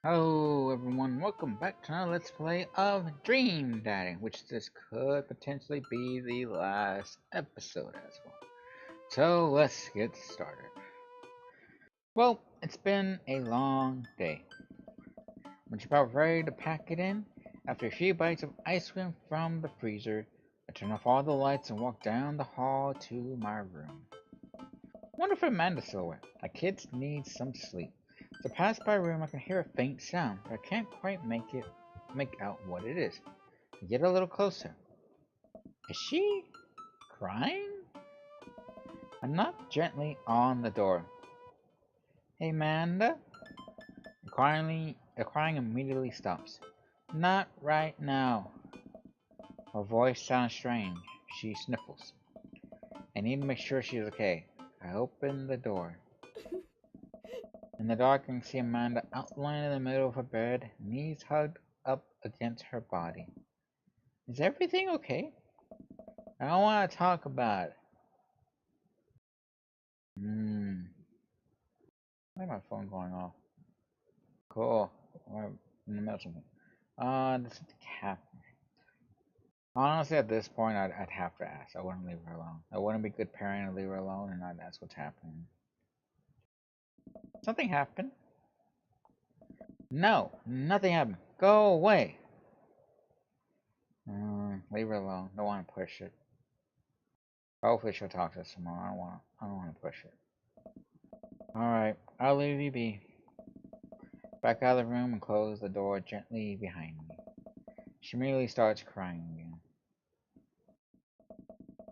Hello everyone, welcome back to another Let's Play of Dream Daddy, which this could potentially be the last episode as well. So let's get started. Well, it's been a long day. When you're about ready to pack it in, after a few bites of ice cream from the freezer, I turn off all the lights and walk down the hall to my room. Wonder if Amanda's still awake. My kids need some sleep. As I pass by a room, I can hear a faint sound, but I can't quite make out what it is. I get a little closer. Is she crying? I knock gently on the door. Hey, Amanda. The crying immediately stops. Not right now. Her voice sounds strange. She sniffles. I need to make sure she's okay. I open the door. In the dark, I can see Amanda outlined in the middle of her bed, knees hugged up against her body. Is everything okay? I don't want to talk about it. Why is my phone going off? Cool. Or in the middle of something. This is the cat. Honestly, at this point, I'd have to ask. I wouldn't leave her alone. I wouldn't be a good parent and leave her alone and not ask what's happening. Something happened. No, nothing happened. Go away. Leave her alone. Don't want to push it. Hopefully she'll talk to us tomorrow. I don't want to push it. Alright, I'll leave you be. Back out of the room and close the door gently behind me. She immediately starts crying again.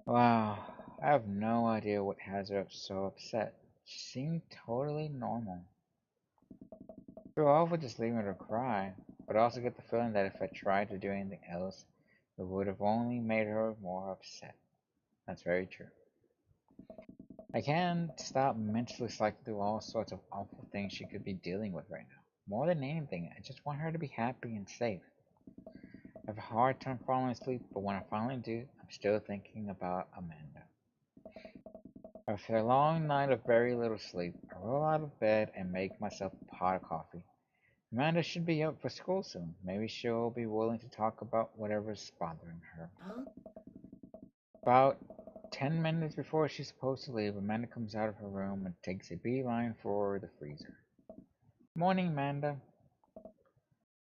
Wow, I have no idea what has her so upset. She seemed totally normal. I feel awful just leaving her to cry, but I also get the feeling that if I tried to do anything else, it would have only made her more upset. That's very true. I can't stop mentally cycling through all sorts of awful things she could be dealing with right now. More than anything, I just want her to be happy and safe. I have a hard time falling asleep, but when I finally do, I'm still thinking about Amanda. After a long night of very little sleep, I roll out of bed and make myself a pot of coffee. Amanda should be up for school soon. Maybe she'll be willing to talk about whatever's bothering her. About 10 minutes before she's supposed to leave, Amanda comes out of her room and takes a beeline for the freezer. Morning, Amanda.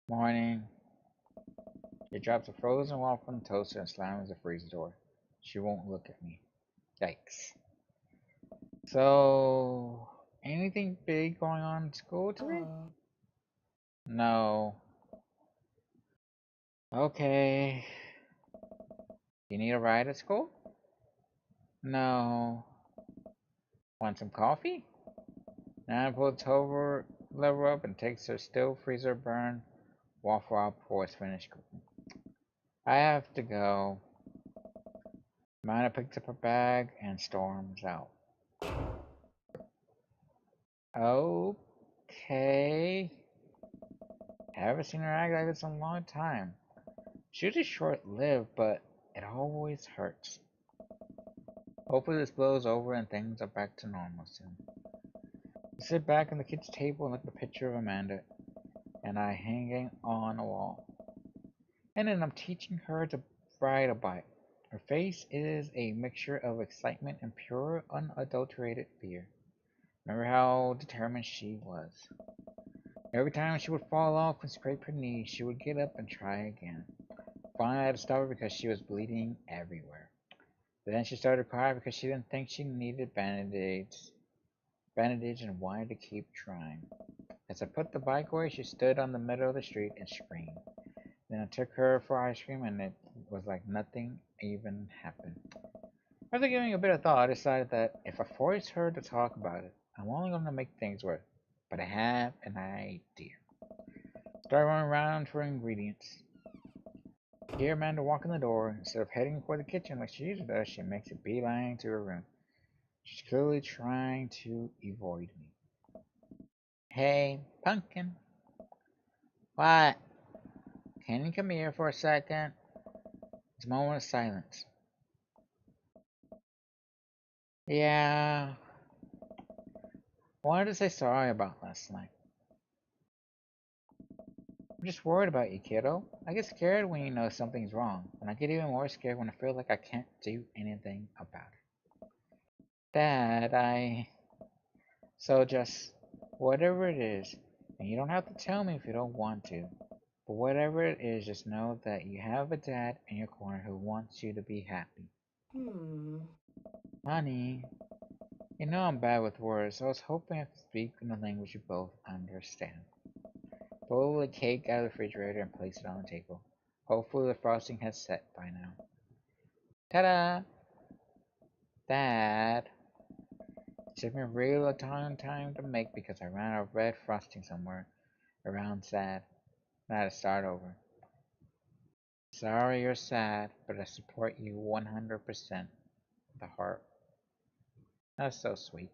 Morning. She drops a frozen waffle in the toaster and slams the freezer door. She won't look at me. Yikes. So, anything big going on in school today? No. Okay. You need a ride at school? No. Want some coffee? Nana pulls over lever up and takes her still freezer burn waffle out before it's finished cooking. I have to go. Mana picks up her bag and storms out. Okay. Haven't seen her act like this in a long time. She was short lived, but it always hurts. Hopefully this blows over and things are back to normal soon. I sit back on the kitchen table and look at the picture of Amanda and I hanging on a wall. And then I'm teaching her to ride a bike. Her face is a mixture of excitement and pure, unadulterated fear. Remember how determined she was. Every time she would fall off and scrape her knee, she would get up and try again. Finally, I had to stop her because she was bleeding everywhere. But then she started to cry because she didn't think she needed bandage and wanted to keep trying. As I put the bike away, she stood on the middle of the street and screamed. Then I took her for ice cream and it was like nothing even happened. After giving a bit of thought, I decided that if I force her to talk about it, I'm only going to make things worse. But I have an idea. Start running around for ingredients. Hear Amanda walk in the door. Instead of heading for the kitchen like she usually does, she makes a beeline to her room. She's clearly trying to avoid me. Hey, Pumpkin. What? Can you come here for a second? It's a moment of silence. Yeah. I wanted to say sorry about last night. I'm just worried about you, kiddo. I get scared when you know something's wrong, and I get even more scared when I feel like I can't do anything about it. Dad, So just whatever it is, and you don't have to tell me if you don't want to, but whatever it is, just know that you have a dad in your corner who wants you to be happy. Hmm. Honey, you know I'm bad with words, so I was hoping I could speak in a language you both understand. Pull the cake out of the refrigerator and place it on the table. Hopefully the frosting has set by now. Ta-da! Dad! It took me a really long time to make because I ran out of red frosting somewhere around sad. I had to start over. Sorry you're sad, but I support you 100%. The heart. That's so sweet.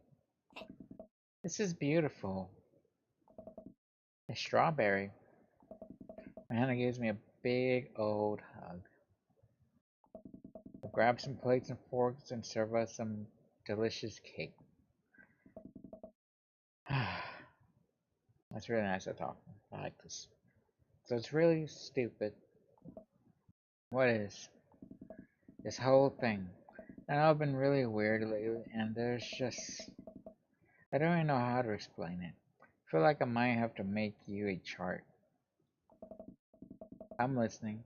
This is beautiful. A strawberry. Hannah gives me a big old hug. I grab some plates and forks and serve us some delicious cake. That's really nice to talk. I like this. So it's really stupid. What is this whole thing? I know I've been really weird lately, and there's just I don't even know how to explain it. I feel like I might have to make you a chart. I'm listening.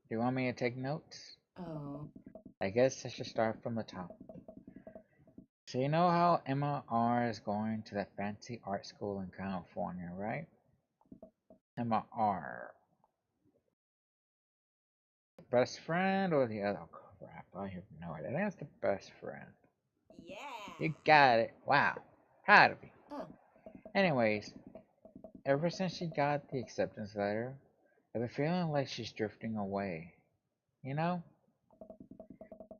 Do you want me to take notes? Oh. I guess I should start from the top. So you know how Emma R is going to that fancy art school in California, right? Emma R. Best friend or the other? Oh crap, I have no idea. I think it's the best friend. Yeah. You got it. Wow. Proud of you. Oh. Anyways, ever since she got the acceptance letter, I've been feeling like she's drifting away. You know?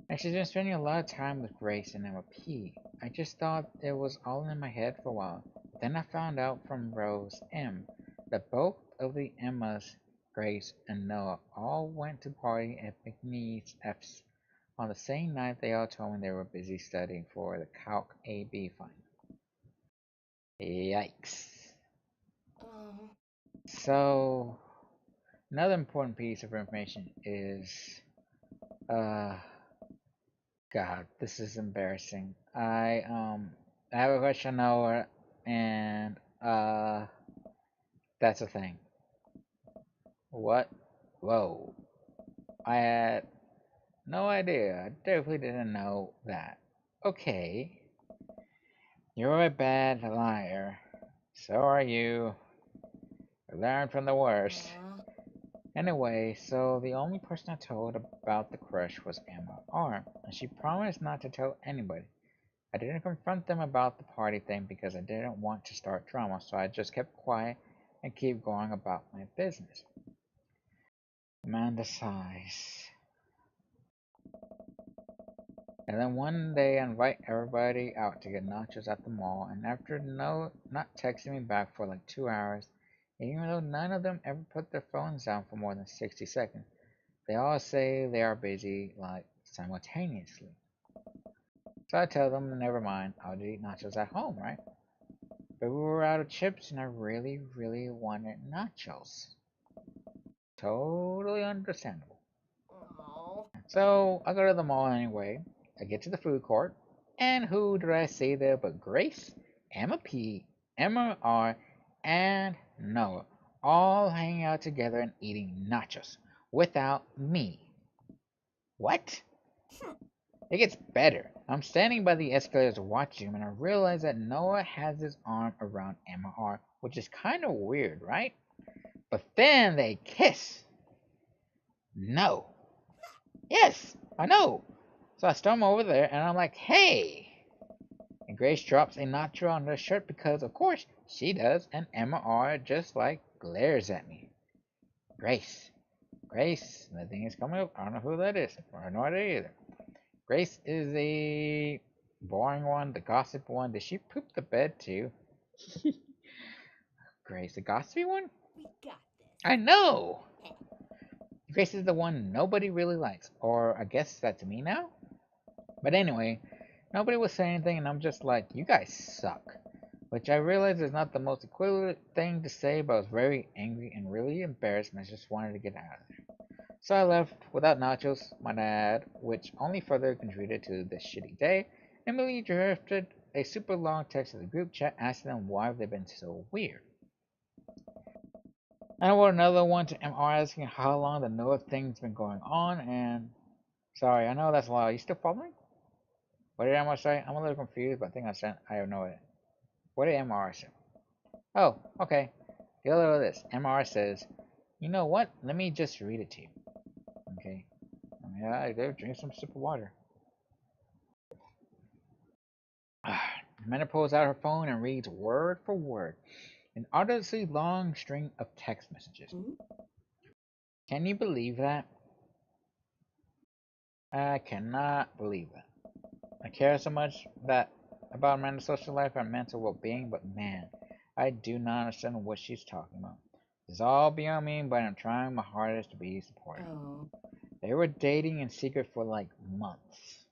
And she's been spending a lot of time with Grace and Emma P. I just thought it was all in my head for a while. But then I found out from Rose M that both of the Emmas, Grace and Noah, all went to party at McNeese F's on the same night they all told me they were busy studying for the Calc AB final. Yikes. Oh. So, another important piece of information is, uh, God, this is embarrassing. I have a question over, and that's a thing. What? Whoa! I had no idea. I definitely didn't know that. Okay, you're a bad liar. So are you. Learn from the worst. Uh. Anyway, so the only person I told about the crush was Emma R, and she promised not to tell anybody. I didn't confront them about the party thing because I didn't want to start drama, so I just kept quiet and keep going about my business. Amanda sighs. And then one day I invite everybody out to get nachos at the mall, and after not texting me back for like 2 hours, even though none of them ever put their phones down for more than 60 seconds, they all say they are busy like simultaneously. So I tell them never mind, I'll just eat nachos at home, right? But we were out of chips and I really wanted nachos. Totally understandable. Oh. So I go to the mall anyway. I get to the food court, and who do I see there but Grace, Emma P, Emma R, and Noah, all hanging out together and eating nachos without me. What? It gets better. I'm standing by the escalators watching him, and I realize that Noah has his arm around Emma R, which is kind of weird, right? But then they kiss. No. Yes, I know. So I storm over there and I'm like, hey. And Grace drops a nacho on her shirt because, of course, she does. And Emma R just like glares at me. Grace. Grace. Nothing is coming up. I don't know who that is. I have no idea either. Grace is the boring one, the gossip one. Did she poop the bed too? Grace, the gossipy one? We got I this. know! Grace is the one nobody really likes. Or I guess that's me now? But anyway, nobody was saying anything, and I'm just like, you guys suck. which I realized is not the most equivalent thing to say, but I was very angry and really embarrassed and I just wanted to get out of there. So I left without Nachos, my dad, which only further contributed to this shitty day. Emily drafted a super long text to the group chat asking them why they've been so weird. And I wrote another one to MR asking how long the Noah thing's been going on, and sorry, I know that's a lot. Are you still following? What did MR say? I'm a little confused, but I think I have no idea. What did MR say? Oh, okay. The other of this. MR says, you know what? Let me just read it to you. Okay. Yeah, I did drink some sip of water. Amanda pulls out her phone and reads word for word an arduously long string of text messages. Can you believe that? I cannot believe that. I care so much about Amanda's social life and mental well-being, but man, I do not understand what she's talking about. It's all beyond me, but I'm trying my hardest to be supportive. Oh. They were dating in secret for like months.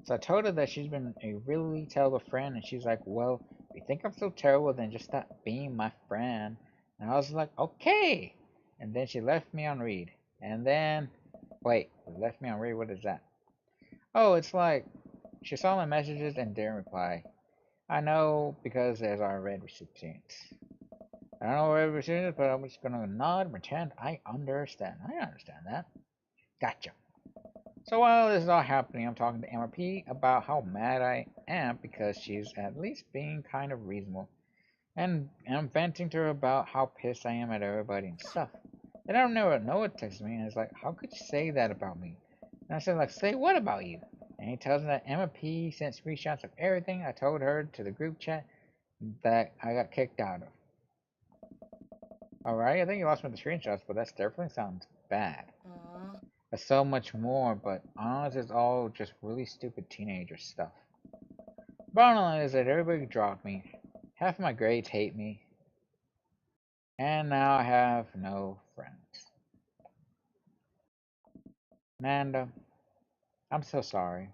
So I told her that she's been a really terrible friend, and she's like, well, if you think I'm so terrible, then just stop being my friend. And I was like, okay. And then she left me on read. And then, wait, left me on read? What is that? Oh, it's like, she saw my messages and didn't reply. I know because there's our red recipients. I don't know what red recipients, but I'm just gonna nod and pretend I understand. I understand that. Gotcha. So while this is all happening, I'm talking to MRP about how mad I am because she's at least being kind of reasonable. And I'm venting to her about how pissed I am at everybody and stuff. And I don't know what Noah texts me and is like, how could you say that about me? And I said, like, say what about you? And he tells me that MRP sent screenshots of everything I told her to the group chat that I got kicked out of. Alright, I think you lost me the screenshots, but that definitely sounds bad. There's so much more, but honestly, it's all just really stupid teenager stuff. Bottom line is that everybody dropped me. Half of my grades hate me. And now I have no friends. Amanda, I'm so sorry.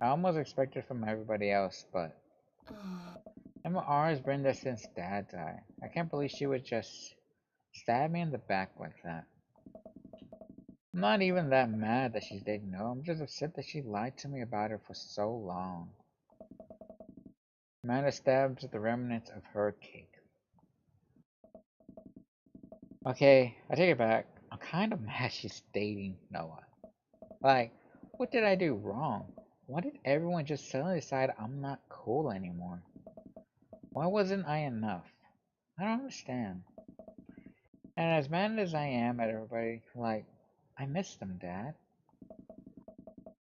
I almost expected from everybody else, but MR has been there since Dad died. I can't believe she would just stab me in the back like that. I'm not even that mad that she's dating Noah. I'm just upset that she lied to me about it for so long. Amanda stabs at the remnants of her cake. Okay, I take it back. I'm kind of mad she's dating Noah. Like, what did I do wrong? Why did everyone just suddenly decide I'm not cool anymore? Why wasn't I enough? I don't understand. And as mad as I am at everybody, like, I miss them, Dad.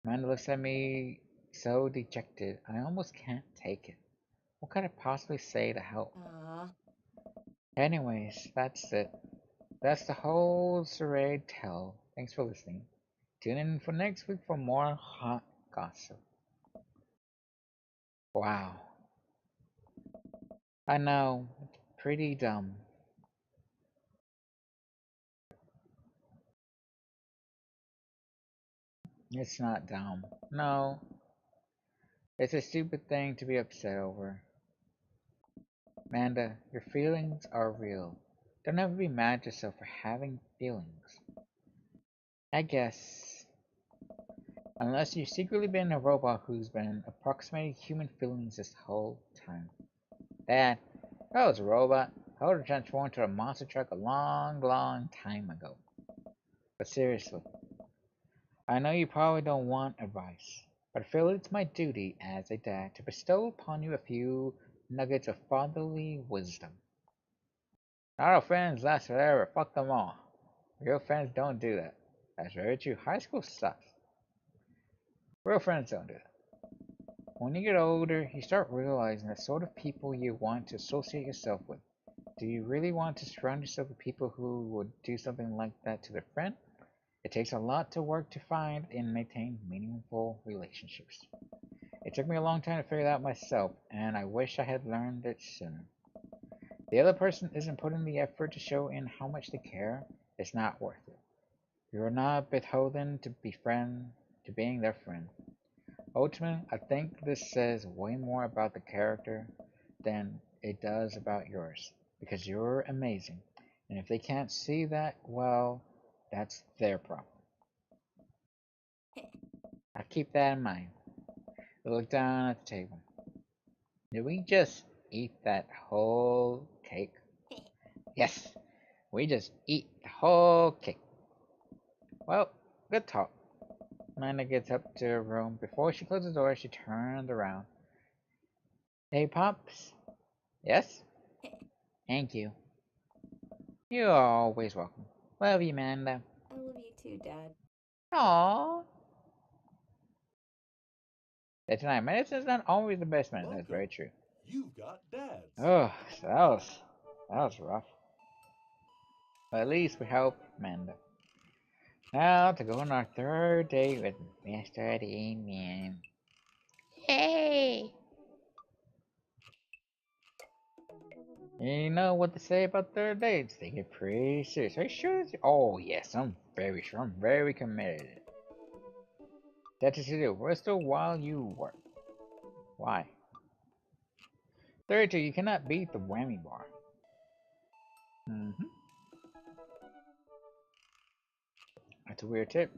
Amanda looks at me so dejected, I almost can't take it. What could I possibly say to help? Anyways, that's it. That's the whole charade tell. Thanks for listening. Tune in for next week for more hot gossip. Wow. I know, it's pretty dumb. It's not dumb. No, it's a stupid thing to be upset over. Amanda, your feelings are real. Don't ever be mad at yourself for having feelings. I guess. Unless you've secretly been a robot who's been approximating human feelings this whole time. Dad, if I was a robot, I would have transformed into a monster truck a long, long time ago. But seriously, I know you probably don't want advice, but I feel it's my duty as a dad to bestow upon you a few nuggets of fatherly wisdom. Not all friends last forever, fuck them all. Real friends don't do that. That's very true. High school sucks. Real friends don't do that. When you get older, you start realizing the sort of people you want to associate yourself with. Do you really want to surround yourself with people who would do something like that to their friend? It takes a lot to work to find and maintain meaningful relationships. It took me a long time to figure that out myself, and I wish I had learned it sooner. The other person isn't putting the effort to show in how much they care, it's not worth it. You are not beholden to being their friend. Ultimately, I think this says way more about the character than it does about yours. Because you're amazing. And if they can't see that, well, that's their problem. I keep that in mind. I look down at the table. Did we just eat that whole cake? Yes, we just eat the whole cake. Well, good talk. Amanda gets up to her room. Before she closes the door, she turned around. Hey, Pops. Yes? Thank you. You're always welcome. Love you, Amanda. I love you too, Dad. Aww. Yeah, tonight, medicine's not always the best medicine. That's very Welcome. true. You've got dads. Oh, that was rough. But at least we helped Amanda. Now to go on our third date with Mr. Damien. Yay! You know what they say about third dates? They get pretty serious. Are you sure? Oh yes, I'm very sure. I'm very committed. That is to do. Bristol while you work. Why? 32. You cannot beat the whammy bar. That's a weird tip.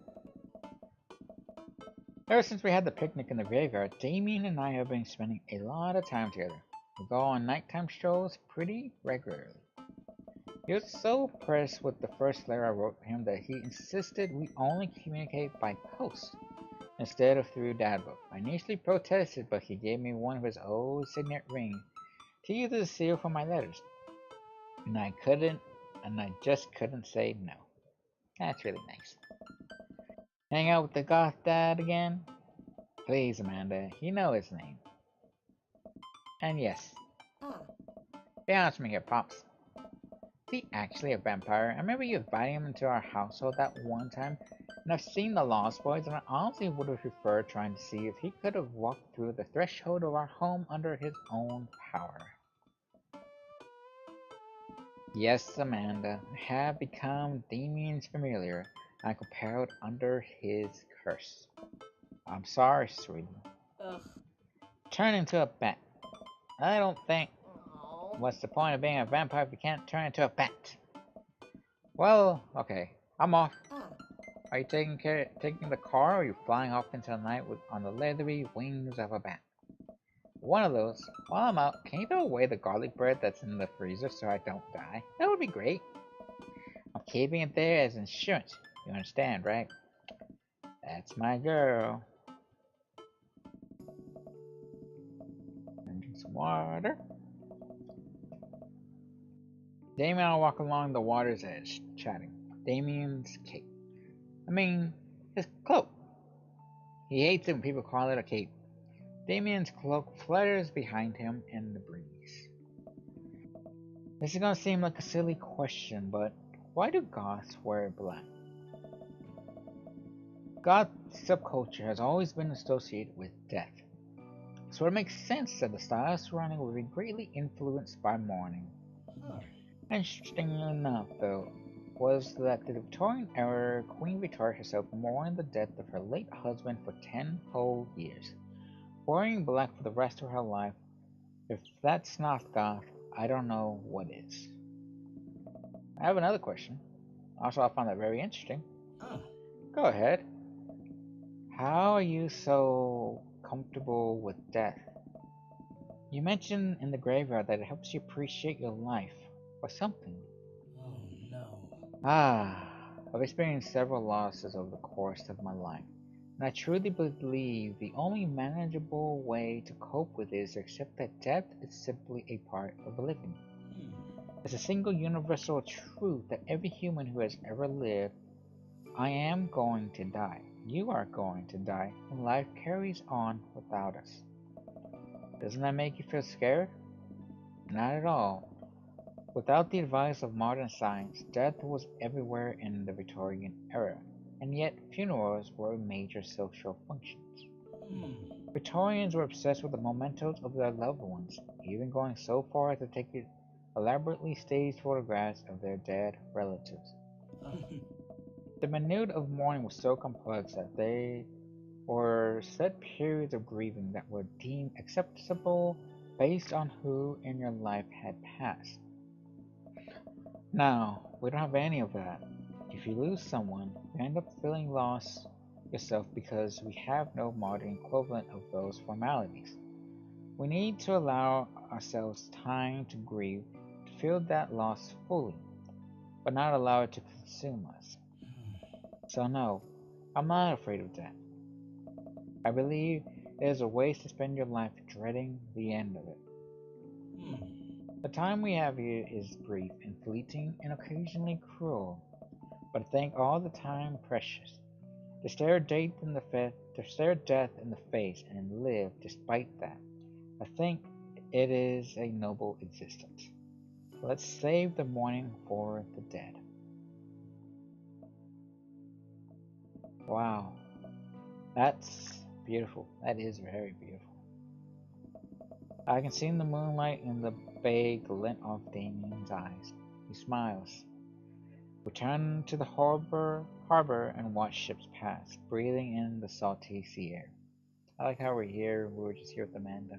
Ever since we had the picnic in the graveyard, Damien and I have been spending a lot of time together. We go on nighttime strolls pretty regularly. He was so impressed with the first letter I wrote him that he insisted we only communicate by post instead of through Dadbook. I initially protested, but he gave me one of his old signet rings to use as a seal for my letters. And I just couldn't say no. That's really nice. Hang out with the goth dad again? Please, Amanda, you know his name. And yes, Ah, be honest with me here, Pops. Is he actually a vampire? I remember you inviting him into our household that one time, and I've seen the Lost Boys, and I honestly would have preferred trying to see if he could have walked through the threshold of our home under his own power. Yes, Amanda, I have become Damien's familiar, and compelled under his curse. I'm sorry, sweetie. ugh. Turn into a bat. I don't think. Oh. What's the point of being a vampire if you can't turn into a bat? Well, okay, I'm off. Ah, Are you taking the car, or are you flying off into the night on the leathery wings of a bat? One of those. While I'm out, can you throw away the garlic bread that's in the freezer so I don't die? That would be great. I'm keeping it there as insurance. You understand, right? That's my girl. And drink some water. Damien and I walk along the water's edge, chatting. Damien's cape. I mean, his cloak. He hates it when people call it a cape. Damien's cloak flutters behind him in the breeze. This is gonna seem like a silly question, but why do goths wear black? Goth subculture has always been associated with death, so it makes sense that the style surrounding would be greatly influenced by mourning. Huh. Interestingly enough, though, was that the Victorian era Queen Victoria herself mourned the death of her late husband for 10 whole years, wearing black for the rest of her life. If that's not goth, I don't know what is. I have another question. Also, I found that very interesting. Ah. Go ahead. How are you so comfortable with death? You mentioned in the graveyard that it helps you appreciate your life, or something. Oh no. I've experienced several losses over the course of my life, and I truly believe the only manageable way to cope with it is to accept that death is simply a part of living. It's a single universal truth that every human who has ever lived, I am going to die, you are going to die, and life carries on without us. Doesn't that make you feel scared? Not at all. Without the advice of modern science, death was everywhere in the Victorian era, and yet funerals were major social functions. Victorians were obsessed with the mementos of their loved ones, even going so far as to take elaborately staged photographs of their dead relatives. The minute of mourning was so complex that or set periods of grieving that were deemed acceptable based on who in your life had passed. Now, we don't have any of that. If you lose someone, you end up feeling lost yourself because we have no modern equivalent of those formalities. We need to allow ourselves time to grieve, to feel that loss fully, but not allow it to consume us. So, no, I'm not afraid of death. I believe it is a waste to spend your life dreading the end of it. The time we have here is brief and fleeting and occasionally cruel, but I think all the time precious. To stare death in the face and live despite that, I think it is a noble existence. Let's save the mourning for the dead. Wow, that's beautiful. That is very beautiful. I can see in the moonlight in the bay glint off Damien's eyes. He smiles. We turn to the harbor and watch ships pass, breathing in the salty sea air. I like how we're here. We were just here with Amanda.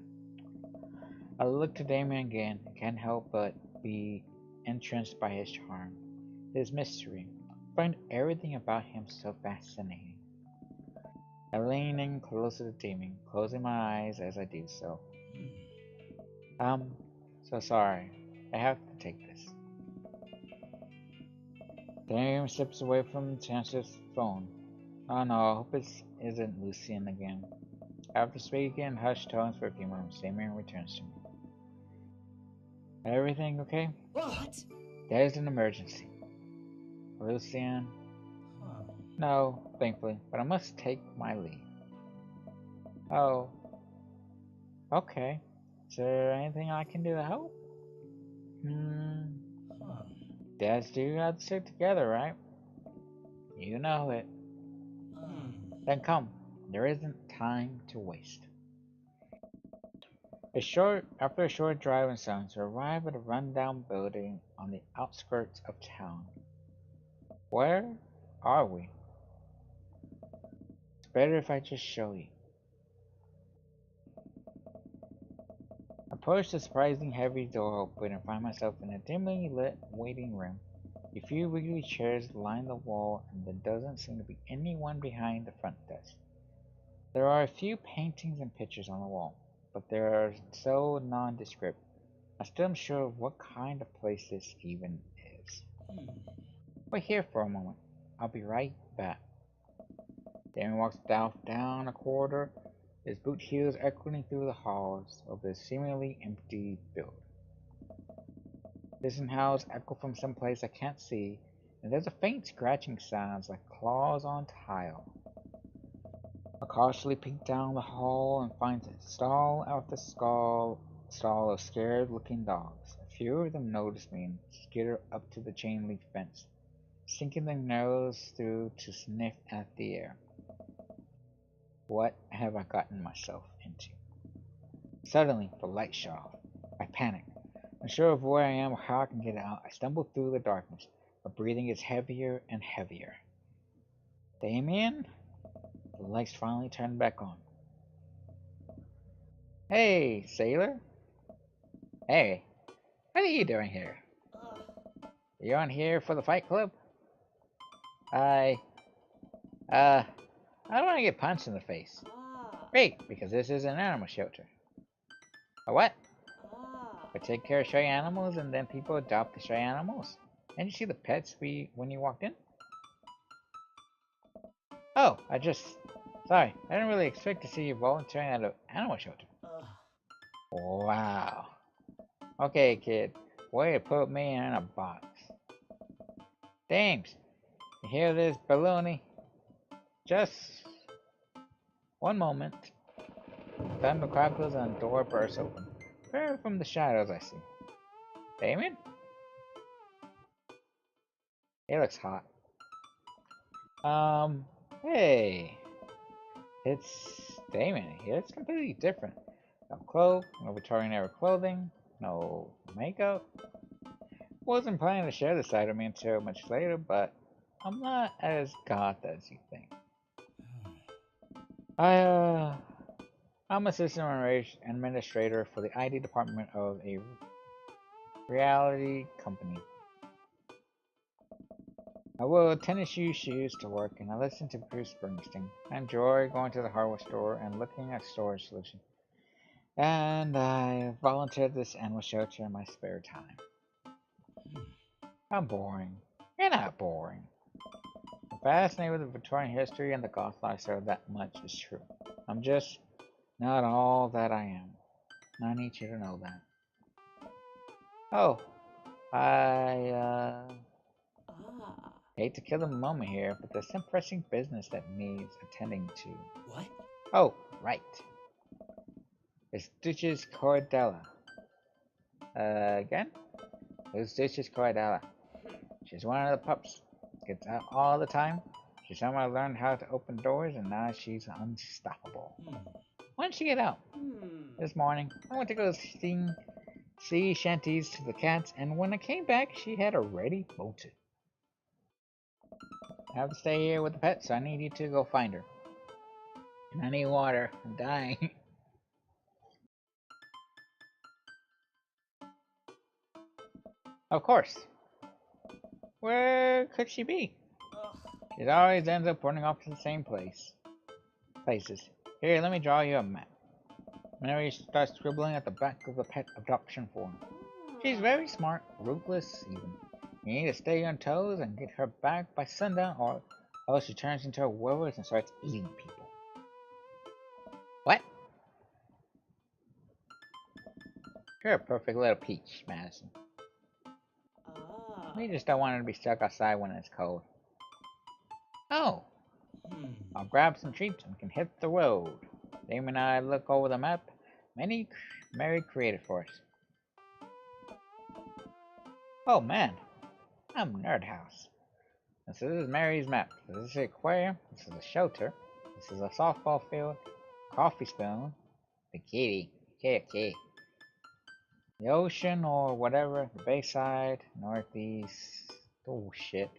I look to Damien again and can't help but be entranced by his charm, his mystery. I find everything about him so fascinating. I lean in closer to Damien, closing my eyes as I do so. I'm so sorry. I have to take this. Damien steps away from Chancellor's phone. Oh no, I hope it isn't Lucian again. After speaking in hushed tones for a few moments, Damien returns to me. Everything okay? What? There's an emergency. Lucian? No, thankfully, but I must take my leave. Oh. Okay. Is there anything I can do to help? Dads do have to stick together, right? You know it. Then come. There isn't time to waste. After a short drive in silence, we arrive at a rundown building on the outskirts of town. Where are we? It's better if I just show you. I push the surprising heavy door open and find myself in a dimly lit waiting room. A few wiggly chairs line the wall, and there doesn't seem to be anyone behind the front desk. There are a few paintings and pictures on the wall, but they are so nondescript. I'm still unsure of what kind of place this even is. Wait here for a moment. I'll be right back. Damien walks down a corridor, his boot heels echoing through the halls of this seemingly empty building. Distant howls echo from someplace I can't see, and there's a faint scratching sound like claws on tile. I cautiously peek down the hall and find stall after stall of scared-looking dogs. A few of them notice me and skitter up to the chain-link fence, sinking their nose through to sniff at the air. What have I gotten myself into? Suddenly, the light shut off. I panic. Unsure of where I am or how I can get out, I stumble through the darkness. My breathing is heavier and heavier. Damien? The lights finally turned back on. Hey, sailor. Hey, what are you doing here? You on here for the fight club? I don't want to get punched in the face. Great, because this is an animal shelter. A what? We take care of stray animals and then people adopt the stray animals. Didn't you see the pets when you walked in? Oh, sorry, I didn't really expect to see you volunteering at an animal shelter. Wow. Okay, kid, way to put me in a box. Dames, you hear this baloney? Just one moment. Thunder crackles and the door bursts open. Far from the shadows I see. Damien? He looks hot. Hey. It's Damien. He looks completely different. No clothes, no Victorian era clothing, no makeup. Wasn't planning to share this side of me until much later, but I'm not as goth as you think. I, I'm assistant administrator for the ID department of a reality company. I wear tennis shoes to work, and I listen to Bruce Springsteen. I enjoy going to the hardware store and looking at storage solutions. And I volunteer at this animal shelter in my spare time. I'm boring. You're not boring. I'm fascinated with the Victorian history and the Goth lifestyle. That much is true. I'm just not all that I am. I need you to know that. Oh, I Ah. hate to kill the moment here, but there's some pressing business that needs attending to. What? Oh, right. It's Duchess Cordella. Again? It's Duchess Cordella. She's one of the pups. Gets out all the time. She's somehow learned how to open doors, and now she's unstoppable. When did she get out? This morning. I went to go sing sea shanties to the cats, and when I came back, she had already bolted. I have to stay here with the pet, so I need you to go find her. And I need water. I'm dying. Of course. Where could she be? She always ends up running off to the same places. Here, let me draw you a map. Mary starts scribbling at the back of the pet adoption form. She's very smart, ruthless even. You need to stay on toes and get her back by sundown, or else she turns into a werewolf and starts eating people. What? You're a perfect little peach, Madison. Ah. We just don't want her to be stuck outside when it's cold. Oh, I'll grab some treats and we can hit the road. Damon and I look over the map Mary created for us. Oh man, I'm Nerd House. This is Mary's map. This is the aquarium. This is a shelter. This is a softball field. Coffee spoon. The kitty. Kitty. The ocean or whatever. The bayside. Northeast. Oh shit.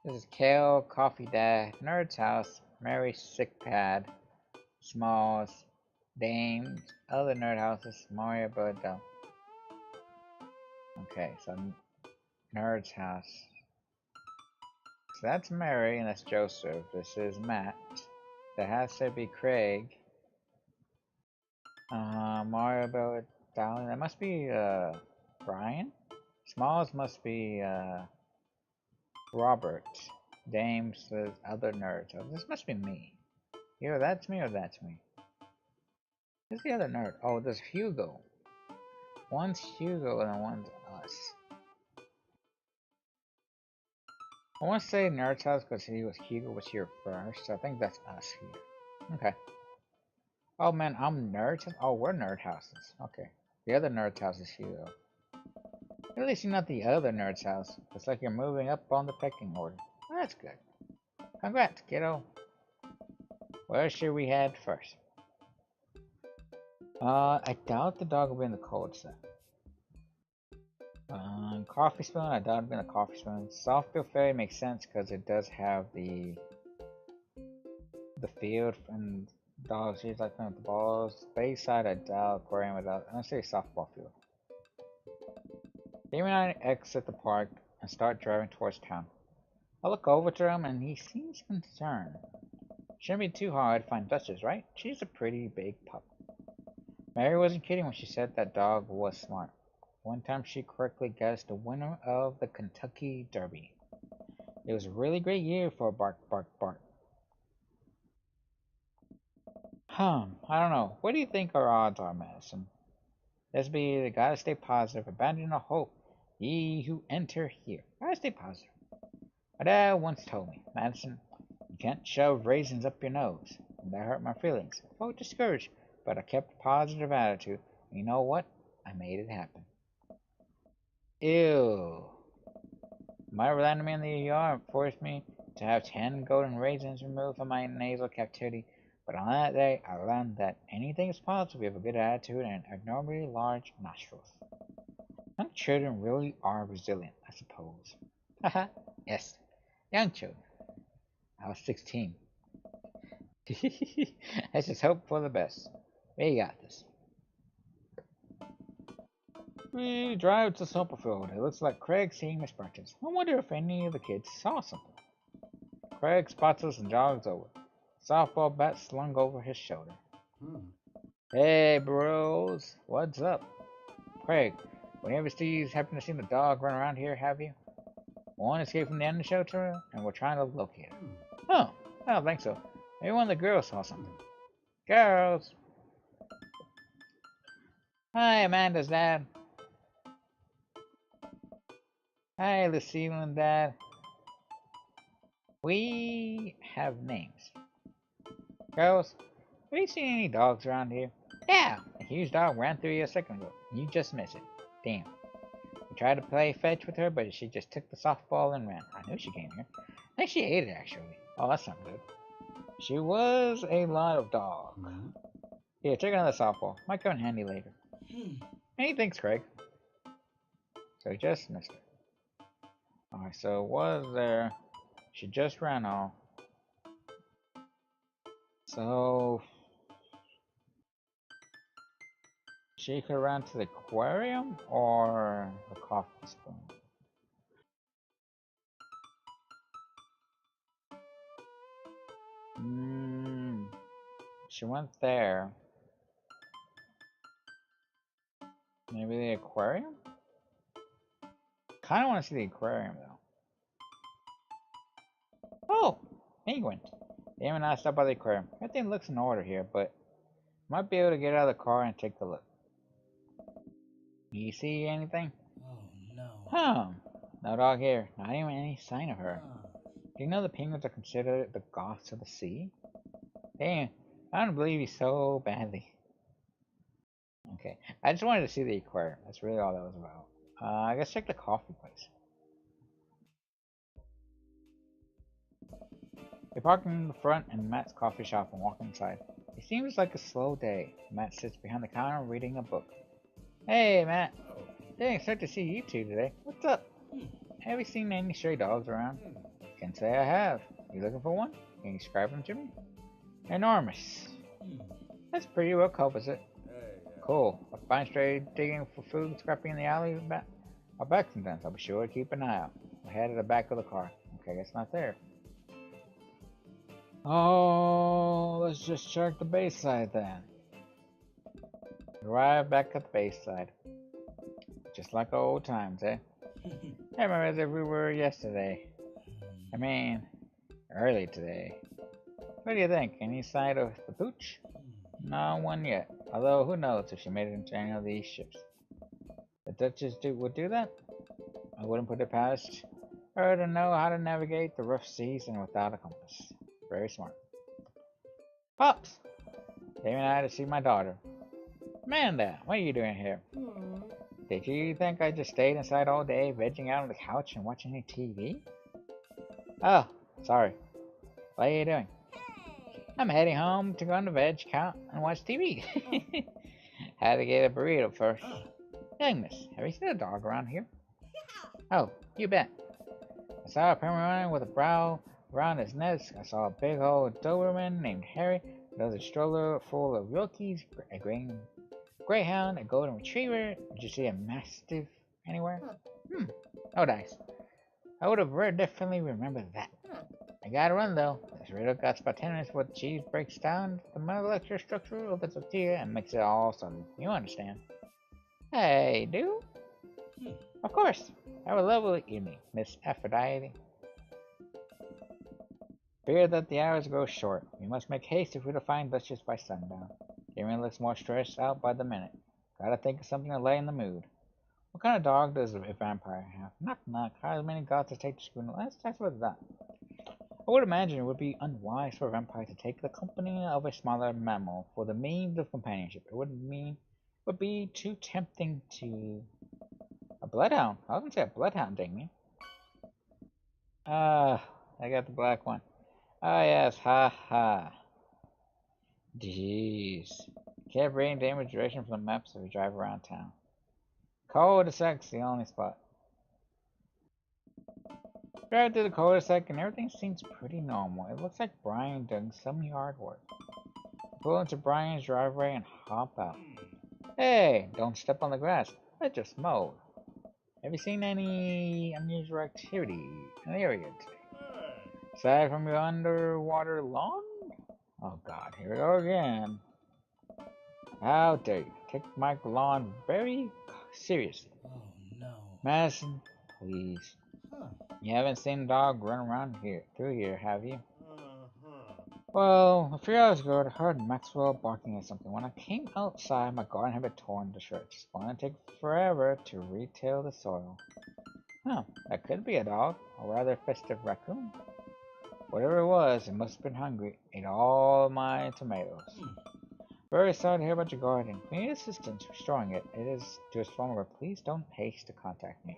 This is Kale, Coffee Dad, Nerd's House, Mary's Sick Pad, Smalls, Dames, other Nerd Houses, Mario Bodell. Okay, so Nerd's House. So that's Mary and that's Joseph. This is Matt. That has to be Craig. Mario Bodell. That must be Brian. Smalls must be Robert. Dames, the other nerd. So this must be me. Either that's me or that's me. Who's the other nerd? Oh, there's Hugo. One's Hugo and one's us. I want to say Nerd's House because Hugo was here first. So I think that's us here. Okay. Oh man, I'm Nerd's House? Oh, we're Nerd Houses. Okay. The other Nerd's House is Hugo. At least you're not the other Nerd's House. It's like you're moving up on the pecking order. Well, that's good. Congrats, kiddo. Where should we head first? I doubt the dog will be in the cold set. Coffee spoon, I doubt it'll be in the coffee spoon. Softbill Fairy makes sense because it does have the field and dogs usually like playing with the balls. Bayside, I doubt. Aquarium, I doubt. I'm gonna say softball field. Damon and I exit the park and start driving towards town. I look over to him and he seems concerned. Shouldn't be too hard to find Duchess, right? She's a pretty big pup. Mary wasn't kidding when she said that dog was smart. One time she correctly guessed the winner of the Kentucky Derby. It was a really great year for Bark Bark Bark. I don't know. What do you think our odds are, Madison? Let's be the gotta stay positive, abandon all hope, ye who enter here. Gotta stay positive. My dad once told me, Madison, you can't shove raisins up your nose. And that hurt my feelings. I felt discouraged, but I kept a positive attitude. And you know what? I made it happen. Ew. My landed me in the ER and forced me to have 10 golden raisins removed from my nasal cavity. But on that day, I learned that anything is possible if you have a good attitude and abnormally large nostrils. Young children really are resilient, I suppose. Haha, yes, young children. I was 16. Let's just hope for the best. We got this. We drive to Summerfield. It looks like Craig's seeing his practice. I wonder if any of the kids saw something. Craig spots us and jogs over. Softball bat slung over his shoulder. Hmm. Hey, bros. What's up? Craig, whenever Steve's happen to see the dog run around here, have you? One escaped from the animal shelter, and we're trying to locate it. Oh, I don't think so. Maybe one of the girls saw something. Girls! Hi, Amanda's dad. Hi, Lucille and Dad. We have names. Girls, have you seen any dogs around here? Yeah, a huge dog ran through you a second ago. You just missed it. Damn. We tried to play fetch with her, but she just took the softball and ran. I knew she came here. I think she ate it, actually. Oh, that's not good. She was a lot of dog. Hmm. Here, take another softball. Might come in handy later. Hey, thanks, Craig. So he just missed her. Alright, so was there... She just ran off. So... She could run to the aquarium or the coffee spoon? She went there. Maybe the aquarium? Kinda wanna see the aquarium though. Oh! Penguin! Damn and I stopped by the aquarium. Everything looks in order here, but might be able to get out of the car and take a look. You see anything? Oh no. Huh. No dog here. Not even any sign of her. Do you know the penguins are considered the goths of the sea? Damn, I don't believe you so badly. Okay, I just wanted to see the aquarium. That's really all that was about. I guess check the coffee place. We park in the front in Matt's coffee shop and walk inside. It seems like a slow day. Matt sits behind the counter reading a book. Hey, Matt. Oh. Didn't expect to see you two today. What's up? Have you seen any stray dogs around? Can't say I have. You looking for one? Can you describe them to me? Enormous. That's pretty well covers it. Cool. I find stray digging for food, scrapping in the alley. I'll back sometimes. I'll be sure to keep an eye out. I head to the back of the car. Okay, it's not there. Oh, let's just check the base side then. Arrive back at the base side. Just like old times, eh? I remember as if we were yesterday. I mean, early today. What do you think? Any sign of the pooch? No one yet. Although, who knows if she made it into any of these ships. The Duchess would do that? I wouldn't put it past her to know how to navigate the rough seas and without a compass. Very smart. Pops! Came and I to see my daughter. Amanda, what are you doing here? Did you think I just stayed inside all day, vegging out on the couch and watching any TV? Oh, sorry. What are you doing? I'm heading home to go on the veg count and watch TV. Had to get a burrito first. Young miss, have you seen a dog around here? Oh, you bet. I saw a Pomeranian with a brow around his neck. I saw a big old Doberman named Harry. There was a stroller full of Wilkies, a greyhound, a golden retriever. Did you see a mastiff anywhere? Oh, nice. I would have very definitely remembered that. I gotta run though. This radio got about 10 minutes before the cheese breaks down the molecular structure of the tortilla and makes it all solid. You understand? Hey, do? Of course. Have a lovely evening, Miss Aphrodite. Fear that the hours grow short. We must make haste if we're to find Duchess by sundown. Damien looks more stressed out by the minute. Gotta think of something to lighten the mood. What kind of dog does a vampire have? Knock knock. How many gods to take the schooner? Let's talk about that. I would imagine it would be unwise for a vampire to take the company of a smaller mammal for the means of companionship. It would be too tempting to a bloodhound. I was gonna say a bloodhound, Damien. I got the black one. Ah yes, ha ha. Jeez. Can't bring damage direction from the map so we drive around town. Cul-de-sac's the only spot. Drive through the cul-de-sac and everything seems pretty normal. It looks like Brian doing some yard work. Pull into Brian's driveway and hop out. Hey, don't step on the grass. I just mowed. Have you seen any unusual activity in the area today? Aside from your underwater lawn? Oh god, here we go again. How dare you take my lawn very seriously. Oh no. Madison, please. Huh. You haven't seen a dog run around through here, have you? Uh-huh. Well, a few hours ago, I heard Maxwell barking at something. When I came outside, my garden had been torn to shreds. It's going to take forever to retail the soil. Huh, that could be a dog, or rather festive raccoon. Whatever it was, it must have been hungry. Ate all my tomatoes. Very sorry to hear about your garden. If you need assistance restoring it, it is to its former. Please don't haste to contact me.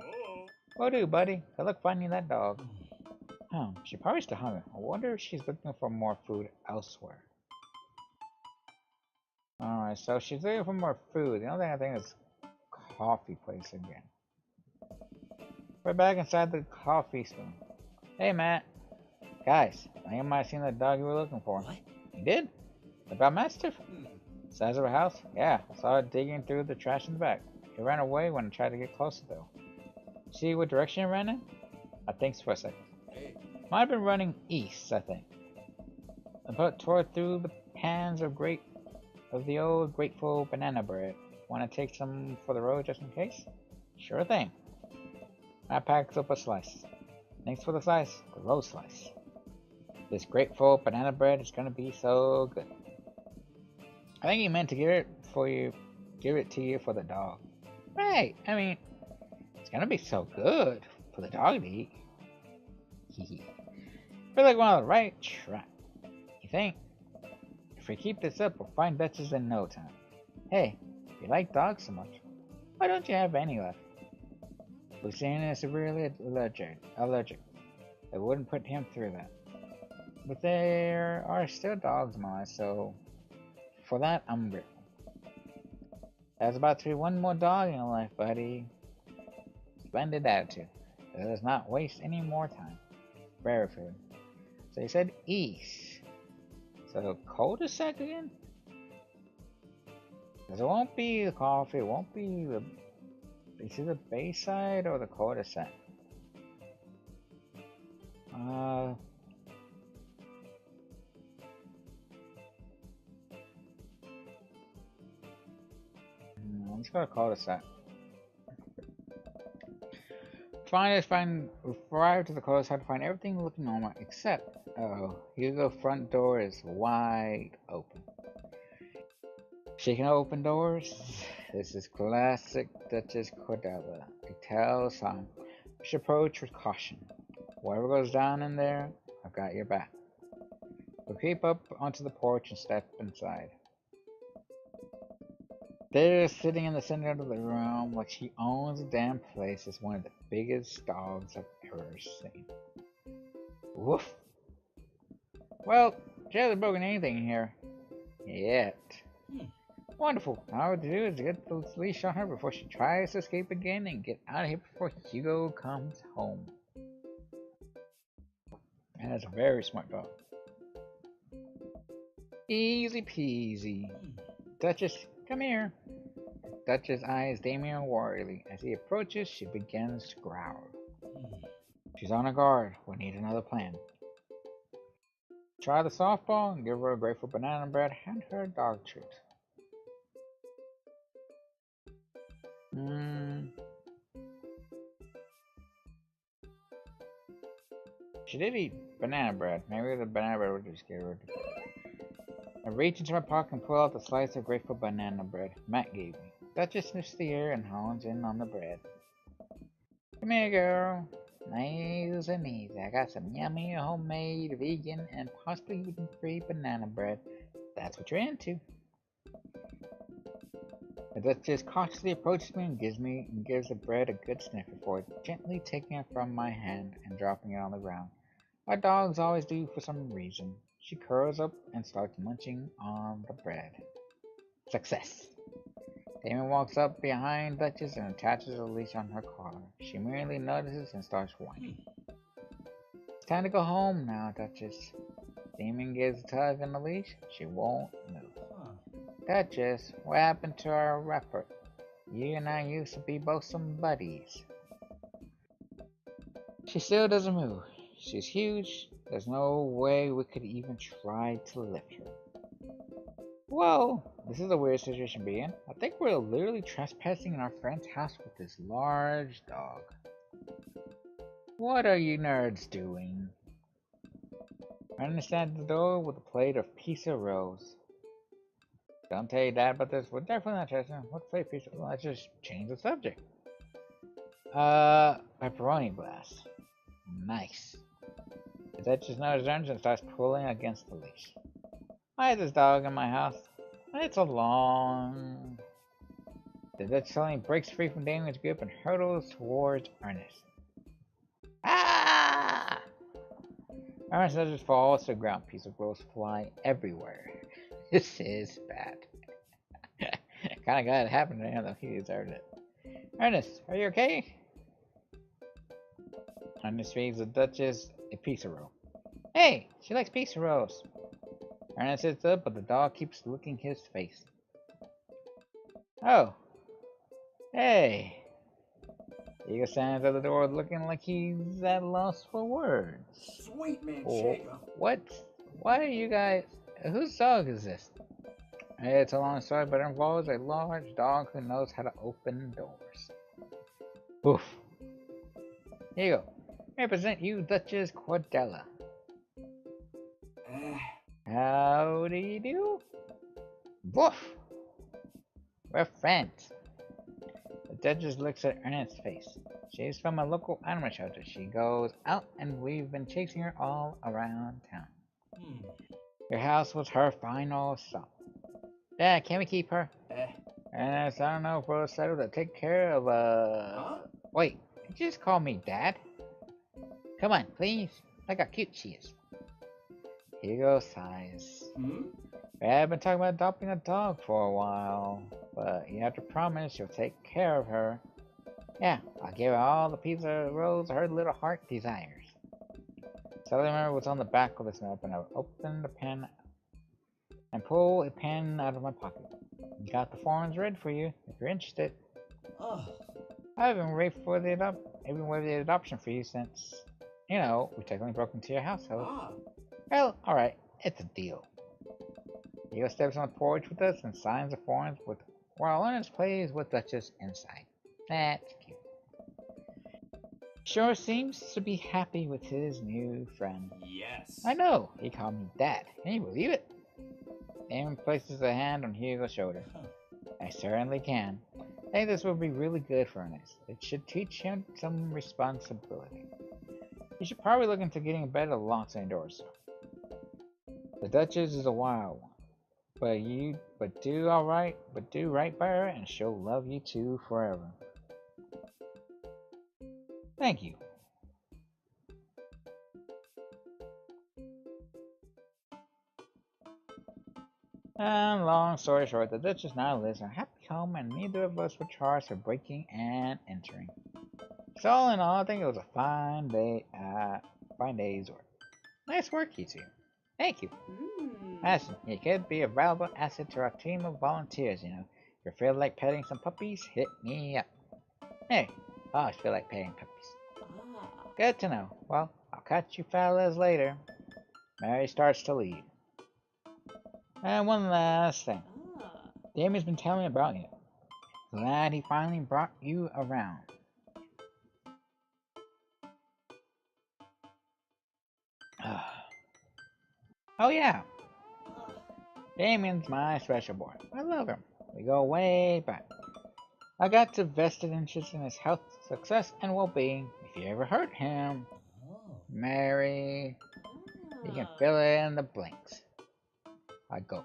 Will do, buddy. Good luck finding that dog. She probably still hungry. I wonder if she's looking for more food elsewhere. Alright, so she's looking for more food. The only thing I think is coffee place again. We're back inside the coffee spoon. Hey, Matt. Guys, I think I might have seen the dog you were looking for. What? You did? The Brown Mastiff? Size of a house? Yeah, I saw it digging through the trash in the back. It ran away when I tried to get closer, though. See what direction it ran in? I think for a second. Might have been running east, I think. About tore through the pans of the old grateful banana bread. Want to take some for the road just in case? Sure thing. I packed up a slice. Thanks for the slice. The road slice. This grateful banana bread is gonna be so good. I think he meant to give it to you for the dog. Right, I mean, it's gonna be so good for the dog to eat. Feel like we're on the right track. You think? If we keep this up, we'll find Duchess in no time. Hey, if you like dogs so much, why don't you have any left? Luciana is severely allergic. I wouldn't put him through that. But there are still dogs in my life, so for that, I'm grateful. There's about to be one more dog in your life, buddy. Splendid attitude. Let us not waste any more time. Very food. So you said east. So cul-de-sac again? Because it won't be the coffee, it won't be the... Is it the Bayside or the cul-de-sac? I'm just gonna cul-de-sac. Arrive to the cul-de-sac to find everything looking normal except, Hugo front door is wide open. She can open doors. This is classic Duchess Cordelia. It tells Sam, we should approach with caution. Whatever goes down in there, I've got your back. We'll creep up onto the porch and step inside. There, sitting in the center of the room, like she owns the damn place, is one of the biggest dogs I've ever seen. Woof! Well, she hasn't broken anything in here. Yet. Wonderful. All I have to do is get the leash on her before she tries to escape again and get out of here before Hugo comes home. And that's a very smart dog. Easy peasy. Duchess, come here. Duchess eyes Damien warily. As he approaches, she begins to growl. She's on her guard. We need another plan. Try the softball and give her a grateful banana bread. Hand her a dog treat. She did eat banana bread. Maybe the banana bread would just get rid of it. I reach into my pocket and pull out the slice of grateful banana bread Matt gave me. Duchess sniffs the air and hones in on the bread. Come here, girl. Nice and easy. I got some yummy, homemade, vegan, and possibly gluten-free banana bread. That's what you're into. The Duchess cautiously approaches me and gives the bread a good sniff before gently taking it from my hand and dropping it on the ground. My dogs always do for some reason. She curls up and starts munching on the bread. Success! Damon walks up behind Duchess and attaches a leash on her collar. She merely notices and starts whining. It's time to go home now, Duchess. Damon gives a tug on the leash. She won't move. Huh. Duchess, what happened to our rapport? You and I used to be both some buddies. She still doesn't move. She's huge. There's no way we could even try to lift her. Whoa, this is a weird situation to be in. I think we're literally trespassing in our friend's house with this large dog. What are you nerds doing? I understand the door with a plate of pizza rolls. Don't tell your dad about this. We're definitely not testing. What plate pizza? Well, let's just change the subject. Pepperoni blast. Nice. The Duchess notices Orange and starts pulling against the leash. Why is this dog in my house? It's a long... The Duchess suddenly breaks free from Damien's grip and hurtles towards Ernest. Ah! Ernest just falls to the ground. Piece of rolls fly everywhere. This is bad. Kinda glad it happened to him, though. He deserved it. Ernest, are you okay? Ernest feeds the Duchess a pizza roll. Hey, she likes pizza rolls. Ernest sits up, but the dog keeps licking his face. Oh. Hey. Eagle stands at the door looking like he's at a loss for words. Sweet man, Oh, Shaker. what? Why are you guys... Whose dog is this? It's a long story, but it involves a large dog who knows how to open doors. Oof. Here you go. I present you Duchess Cordella. How do you do? Woof! We're friends. The Duchess looks at Ernest's face. She's from a local animal shelter. She goes out and we've been chasing her all around town. Your house was her final stop. Dad, can we keep her? Ernest, I don't know if we'll settle to take care of, Huh? Wait, did you just call me Dad? Come on, please. Look how cute she is. Hugo sighs. We have been talking about adopting a dog for a while, but you have to promise you'll take care of her. Yeah, I'll give her all the pizza rolls her little heart desires. Suddenly remember what's on the back of this map, and I'll open the pen and pull a pen out of my pocket. Got the forms ready for you if you're interested. I've been waiting for the adoption for you since, you know, we technically broke into your household. Well, alright, it's a deal. Hugo steps on the porch with us and signs the forms while Ernest plays with Duchess inside. That's cute. Sure seems to be happy with his new friend. Yes. I know, he called me Dad. Can you believe it? Damon places a hand on Hugo's shoulder. I certainly can. I think this will be really good for Ernest. It should teach him some responsibility. He should probably look into getting better locks on doors. The Duchess is a wild one. But do right by her and she'll love you too forever. Thank you. And long story short, the Duchess now lives in a happy home and neither of us were charged for breaking and entering. So all in all, I think it was a fine day's work. Nice work, you two. Thank you. Madison, you could be a valuable asset to our team of volunteers, you know. If you feel like petting some puppies, hit me up. Hey, I always feel like petting puppies. Good to know. Well, I'll catch you fellas later. Mary starts to leave. And one last thing. Damien's been telling me about you. Glad he finally brought you around. Oh yeah. Damien's my special boy. I love him. We go way back. I got to vested interest in his health, success, and well-being. If you ever hurt him, Mary, you can fill in the blanks. I go.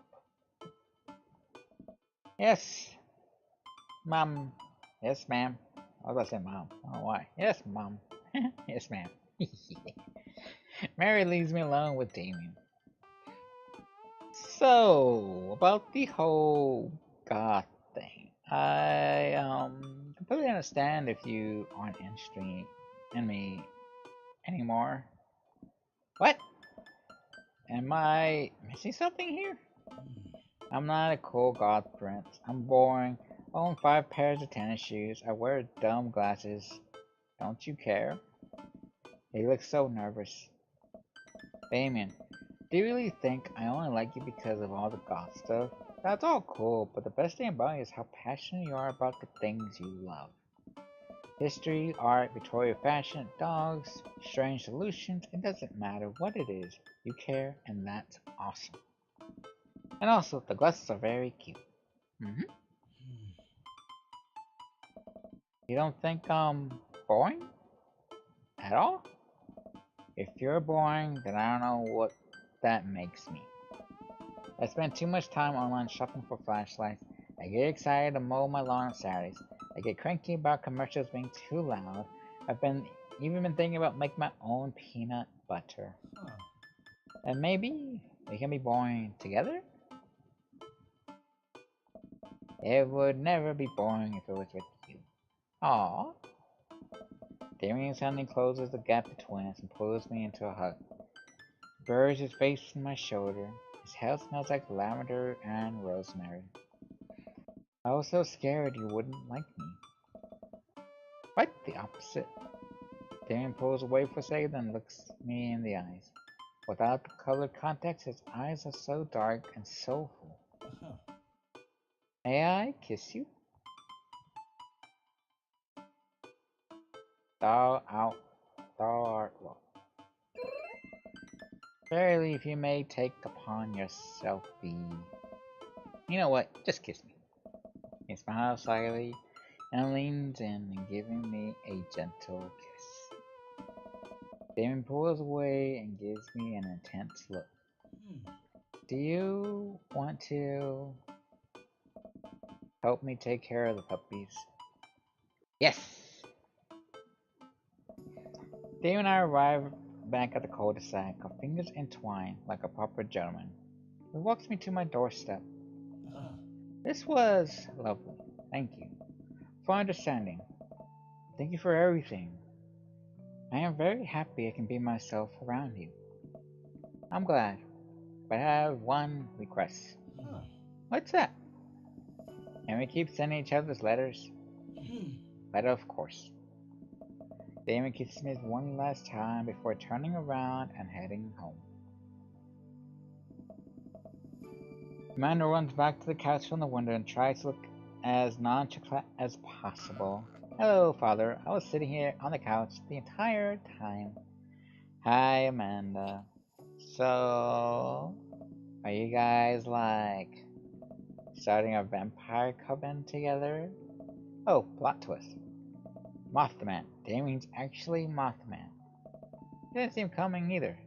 Yes, Mom. Yes, ma'am. I was about to say Mom. I don't know why. Yes, Mom. Yes, ma'am. Mary leaves me alone with Damien. So, about the whole God thing. I completely understand if you aren't interested in me anymore. What? Am I missing something here? I'm not a cool goth prince. I'm boring. I own 5 pairs of tennis shoes. I wear dumb glasses. Don't you care? He looks so nervous. Damien, do you really think I only like you because of all the goth stuff? That's all cool, but the best thing about you is how passionate you are about the things you love. History, art, Victoria fashion, dogs, strange solutions, it doesn't matter what it is. You care, and that's awesome. And also, the glasses are very cute. Hmm. You don't think I'm boring? At all? If you're boring, then I don't know what that makes me. I spend too much time online shopping for flashlights. I get excited to mow my lawn on Saturdays. I get cranky about commercials being too loud. Even been thinking about making my own peanut butter. Huh. And maybe we can be boring together? It would never be boring if it was with you. Aww. Damien suddenly closes the gap between us and pulls me into a hug. Buries his face in my shoulder. His house smells like lavender and rosemary. I was so scared you wouldn't like me. Quite the opposite. Damien pulls away for a second and looks me in the eyes. Without the colored context, his eyes are so dark and soulful. Uh-huh. May I kiss you? Thou art well. Verily, if you may take upon yourself the... You know what? Just kiss me. He smiles slightly and leans in and giving me a gentle kiss. Damon pulls away and gives me an intense look. Do you want to help me take care of the puppies? Yes! Damon and I arrive back at the cul-de-sac, our fingers entwined like a proper gentleman. He walks me to my doorstep. Uh-huh. This was lovely. Thank you for understanding. Thank you for everything. I am very happy I can be myself around you. I'm glad, but I have one request. Huh. What's that? Can we keep sending each other's letters? Letter, of course. Damon kisses me one last time before turning around and heading home. Amanda runs back to the couch from the window and tries to look as nonchalant as possible. Hello, Father. I was sitting here on the couch the entire time. Hi, Amanda. So, are you guys like starting a vampire coven together? Oh, plot twist. Mothman. Damien's actually Mothman. Didn't see him coming either.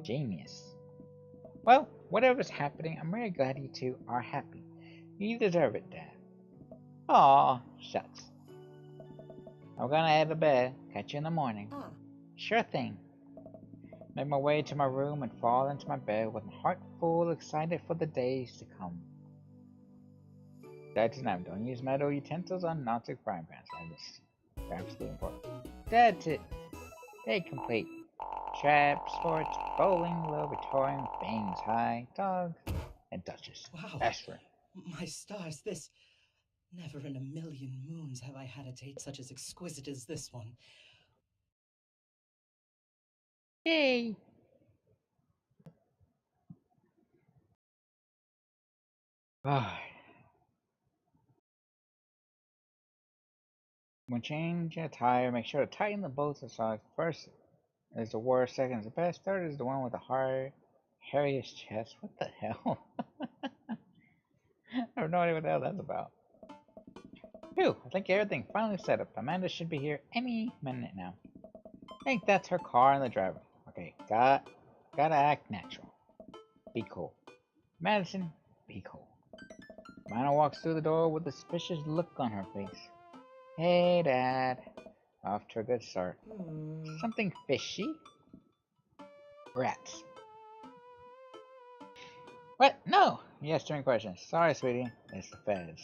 Genius. Well, whatever's happening, I'm really glad you two are happy. You deserve it, Dad. Aw, shucks. I'm gonna head to bed. Catch you in the morning. Sure thing. Make my way to my room and fall into my bed with my heart full, excited for the days to come. Dad tonight, don't use metal utensils on non-stick frying pans. That is absolutely important. Dad tip. Day complete. Traps, sports, bowling, low, Victorian, bangs, high, dog, and Duchess. Wow. That's right. My stars, this... Never in a million moons have I had a date such as exquisite as this one. Yay! When changing a tire, make sure to tighten the bolts of socks. First is the worst, second is the best, third is the one with the hairiest chest. What the hell? I have no idea what the hell that's about. Phew, I think everything finally set up. Amanda should be here any minute now. I think that's her car and the driver. Okay, gotta act natural. Be cool. Madison, be cool. Amanda walks through the door with a suspicious look on her face. Hey, Dad. Off to a good start. Something fishy? Rats. What? No! Yes, during questions. Sorry, sweetie. It's the feds.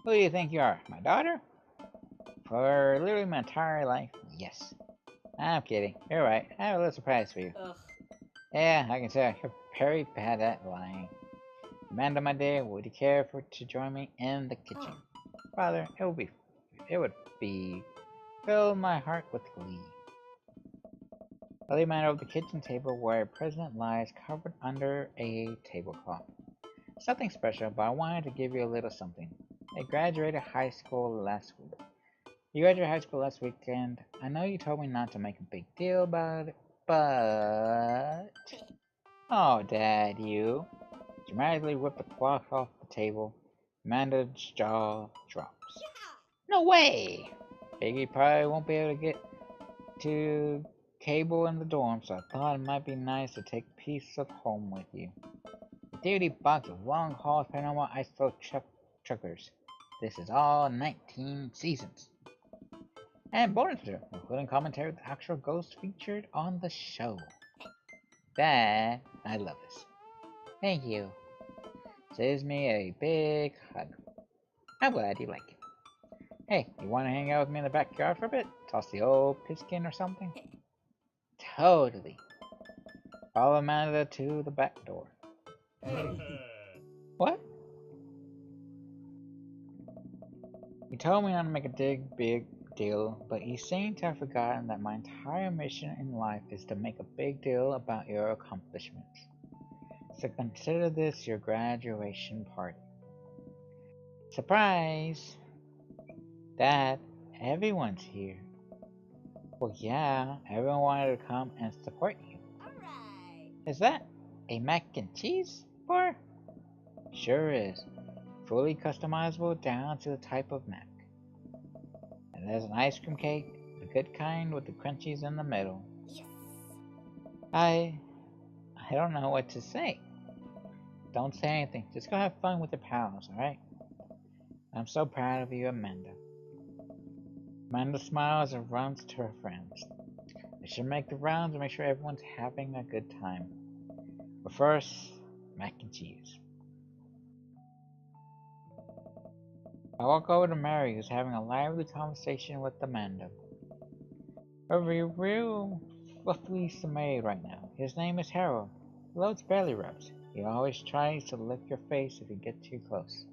Who do you think you are? My daughter? For literally my entire life, yes. I'm kidding. You're right. I have a little surprise for you. Ugh. Yeah, I can tell you're very bad at lying. Amanda, my dear, would you care to join me in the kitchen? Father, it would be fill my heart with glee. I lay mine over the kitchen table where a present lies covered under a tablecloth. Something special, but I wanted to give you a little something. I graduated high school last week. You graduated high school last weekend. I know you told me not to make a big deal about it, but... Oh, Dad, you dramatically whipped the cloth off the table. Amanda's jaw drops. No way! Biggie probably won't be able to get to cable in the dorm, so I thought it might be nice to take a piece of home with you. A DVD box of long haul paranormal ice-flow truckers. This is all 19 seasons. And bonus material, including commentary with actual ghosts featured on the show. Dad, I love this. Thank you. Saves me a big hug. I'm glad you like it. Hey, you want to hang out with me in the backyard for a bit? Toss the old pigskin or something? Totally. Follow Amanda to the back door. What? You told me not to make a big deal, but you seem to have forgotten that my entire mission in life is to make a big deal about your accomplishments. So consider this your graduation party. Surprise! Dad, everyone's here. Well, yeah, everyone wanted to come and support you. Alright. Is that a mac and cheese bar? Sure is. Fully customizable down to the type of mac. And there's an ice cream cake, the good kind with the crunchies in the middle. Yes. I don't know what to say. Don't say anything. Just go have fun with your pals, alright? I'm so proud of you, Amanda. Amanda smiles and runs to her friends. I should make the rounds and make sure everyone's having a good time. But first, mac and cheese. I walk over to Mary, who's having a lively conversation with Amanda. A real fluffy maid right now. His name is Harold. He loves belly rubs. He always tries to lick your face if you get too close.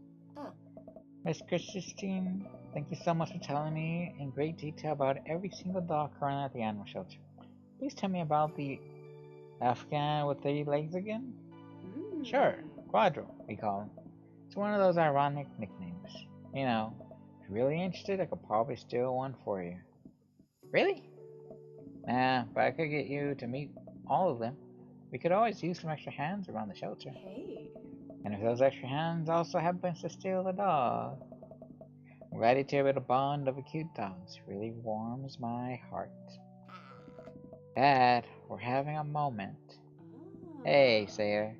Miss Christine, thank you so much for telling me in great detail about every single dog currently at the animal shelter. Please tell me about the Afghan with 3 legs again? Sure, Quadro, we call him. It's one of those ironic nicknames. You know, if you're really interested, I could probably steal one for you. Really? Nah, but I could get you to meet all of them. We could always use some extra hands around the shelter. Hey. And if those extra hands also happens to steal the dog, I'm glad you two with a bond of a cute dogs. Really warms my heart. Dad, we're having a moment. Hey, Sayer,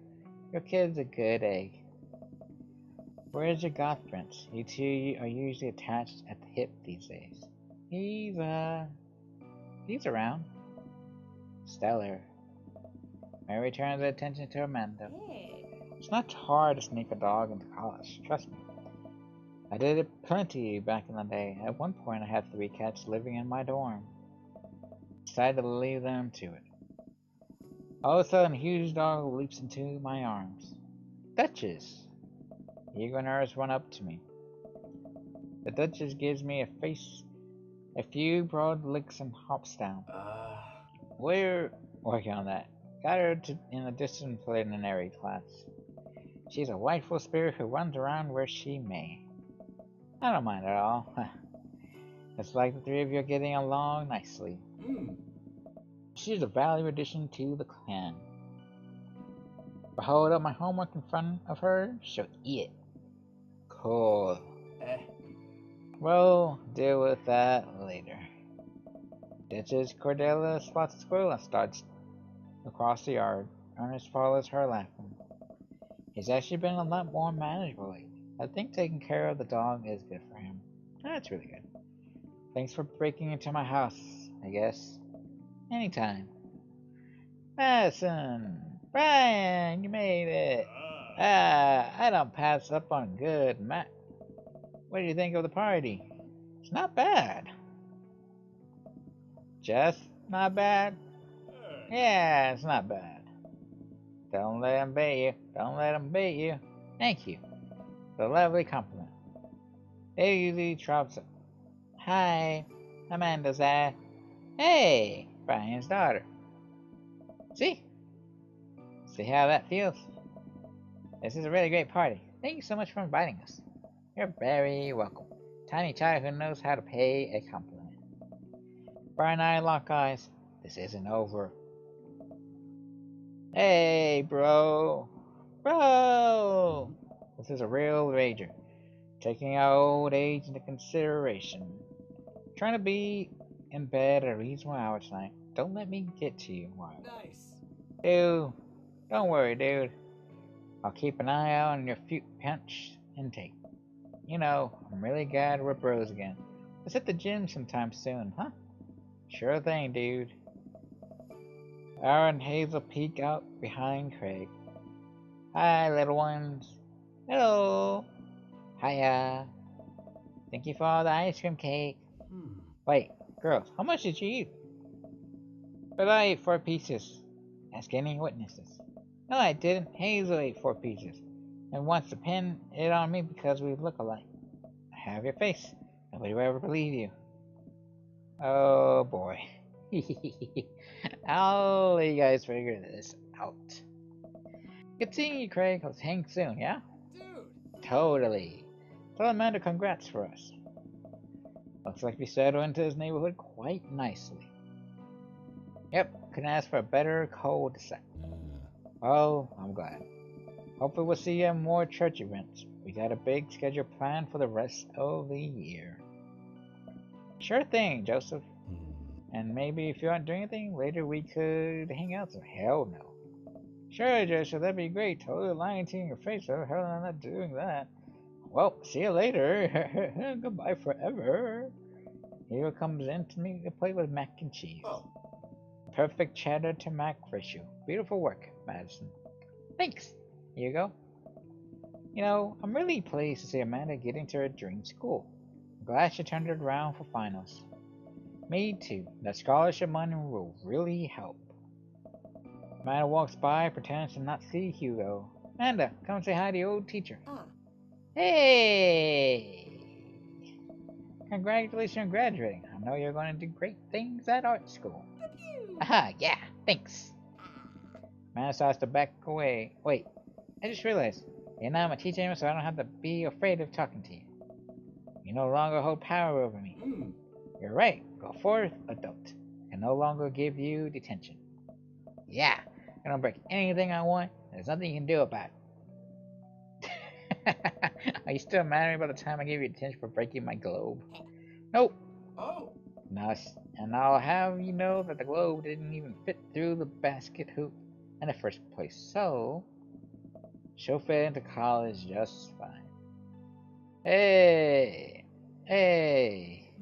your kid's a good egg. Where's your goth prince? You two are usually attached at the hip these days. He's around. Stellar. Mary turns her attention to Amanda. Hey. It's not hard to sneak a dog into college, trust me. I did it plenty back in the day. At one point I had 3 cats living in my dorm. Decided to leave them to it. All of a sudden a huge dog leaps into my arms. Duchess! The eager nurse run up to me. The Duchess gives me a few broad licks and hops down. We're working on that. Got her in a disciplinary class. She's a wifeful spirit who runs around where she may. I don't mind at all. It's like the 3 of you are getting along nicely. She's a valuable addition to the clan. If I hold up my homework in front of her, she'll eat it. Cool. We'll deal with that later. Duchess Cordelia spots a squirrel and starts across the yard. Ernest follows her laughing. He's actually been a lot more manageable lately. I think taking care of the dog is good for him. That's really good. Thanks for breaking into my house, I guess. Anytime. Madison! Brian, you made it! I don't pass up on good What do you think of the party? It's not bad. Just not bad? Yeah, it's not bad. Don't let him bait you. Don't let him bait you. Thank you. It's a lovely compliment. Daisy drops it. Hi, Amanda's there. Hey, Brian's daughter. See? See how that feels? This is a really great party. Thank you so much for inviting us. You're very welcome. Tiny child who knows how to pay a compliment. Brian and I lock eyes. This isn't over. Hey, bro. Bro! This is a real rager. Taking our old age into consideration. Trying to be in bed at a reasonable hour tonight. Don't let me get to you, Wild. Nice. Dude, don't worry, dude. I'll keep an eye out on your punch intake. You know, I'm really glad we're bros again. Let's hit the gym sometime soon, huh? Sure thing, dude. Aaron and Hazel peek out behind Craig. Hi, little ones. Hello. Hiya. Thank you for all the ice cream cake. Wait, girls, how much did you eat? But I ate 4 pieces. Ask any witnesses. No, I didn't. Hazel ate 4 pieces and wants to pin it on me because we look alike. I have your face. Nobody will ever believe you. Oh boy. I'll let you guys figure this out. Good seeing you, Craig. Let's hang soon, yeah? Dude! Totally. Tell Amanda congrats for us. Looks like we settled into this neighborhood quite nicely. Yep, couldn't ask for a better cul-de-sac. Oh, I'm glad. Hopefully we'll see you at more church events. We got a big schedule planned for the rest of the year. Sure thing, Joseph. And maybe if you aren't doing anything, later we could hang out some. Hell no. Sure, Joseph, that'd be great. Totally lying to you in your face. Oh, hell, I'm not doing that. Well, see you later. Goodbye forever. Hero comes in to me to play with mac and cheese. Oh. Perfect cheddar to mac ratio. Beautiful work, Madison. Thanks. Here you go. You know, I'm really pleased to see Amanda getting to her dream school. I'm glad she turned it around for finals. Me too. That scholarship money will really help. Amanda walks by, pretends to not see Hugo. Amanda, come say hi to your old teacher. Hey! Congratulations on graduating. I know you're going to do great things at art school. Aha, yeah, thanks. Amanda starts to back away. Wait, I just realized you're not my teacher anymore, so I don't have to be afraid of talking to you. You no longer hold power over me. You're right. Go forth, adult. I can no longer give you detention. Yeah, I don't break anything I want. There's nothing you can do about it. Are you still mad at me by the time I gave you detention for breaking my globe? Nope. Oh. And I'll have you know that the globe didn't even fit through the basket hoop in the first place, so she'll fit into college just fine. Hey! Hey!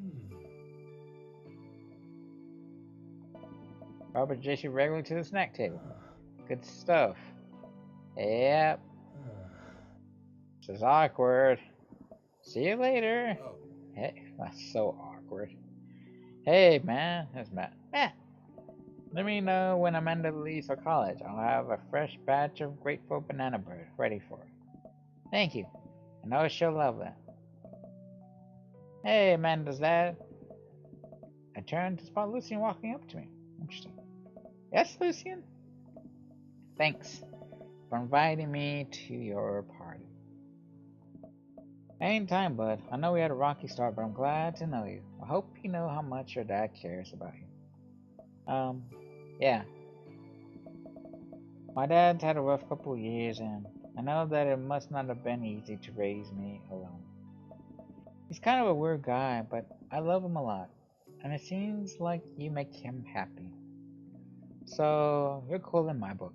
Robert J.C. regularly to the snack table. Good stuff. Yep. This is awkward. See you later. Oh. Hey, that's so awkward. Hey, man. That's Matt. Matt! Let me know when Amanda leaves for college. I'll have a fresh batch of grateful banana bread ready for her. Thank you. I know she'll love that. Hey, Amanda's dad. I turned to spot Lucian walking up to me. Interesting. Yes, Lucian? Thanks for inviting me to your party. Anytime, bud. I know we had a rocky start, but I'm glad to know you. I hope you know how much your dad cares about you. Yeah. My dad's had a rough couple of years, and I know that it must not have been easy to raise me alone. He's kind of a weird guy, but I love him a lot, and it seems like you make him happy. So, you're cool in my book.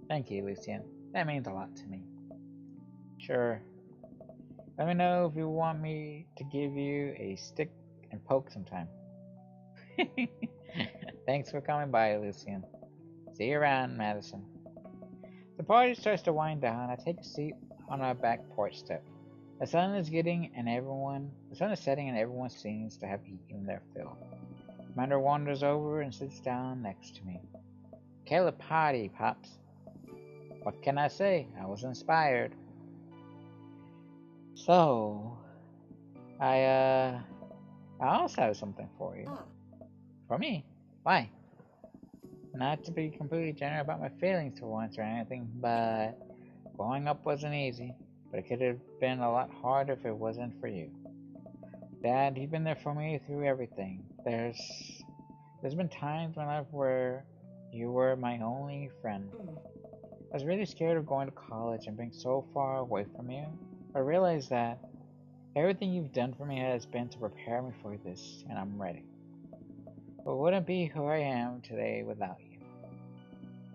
Thank you, Lucian. That means a lot to me. Sure. Let me know if you want me to give you a stick and poke sometime. Thanks for coming by, Lucian. See you around, Madison. The party starts to wind down. I take a seat on our back porch step. The sun is setting and everyone seems to have eaten their fill. Commander wanders over and sits down next to me. Killer party, Pops. What can I say? I was inspired. So, I also have something for you. Ah. For me? Why? Not to be completely general about my feelings for once or anything, but growing up wasn't easy. But it could have been a lot harder if it wasn't for you. Dad, you've been there for me through everything. There's been times in my life where you were my only friend. I was really scared of going to college and being so far away from you. I realized that everything you've done for me has been to prepare me for this, and I'm ready. But wouldn't be who I am today without you.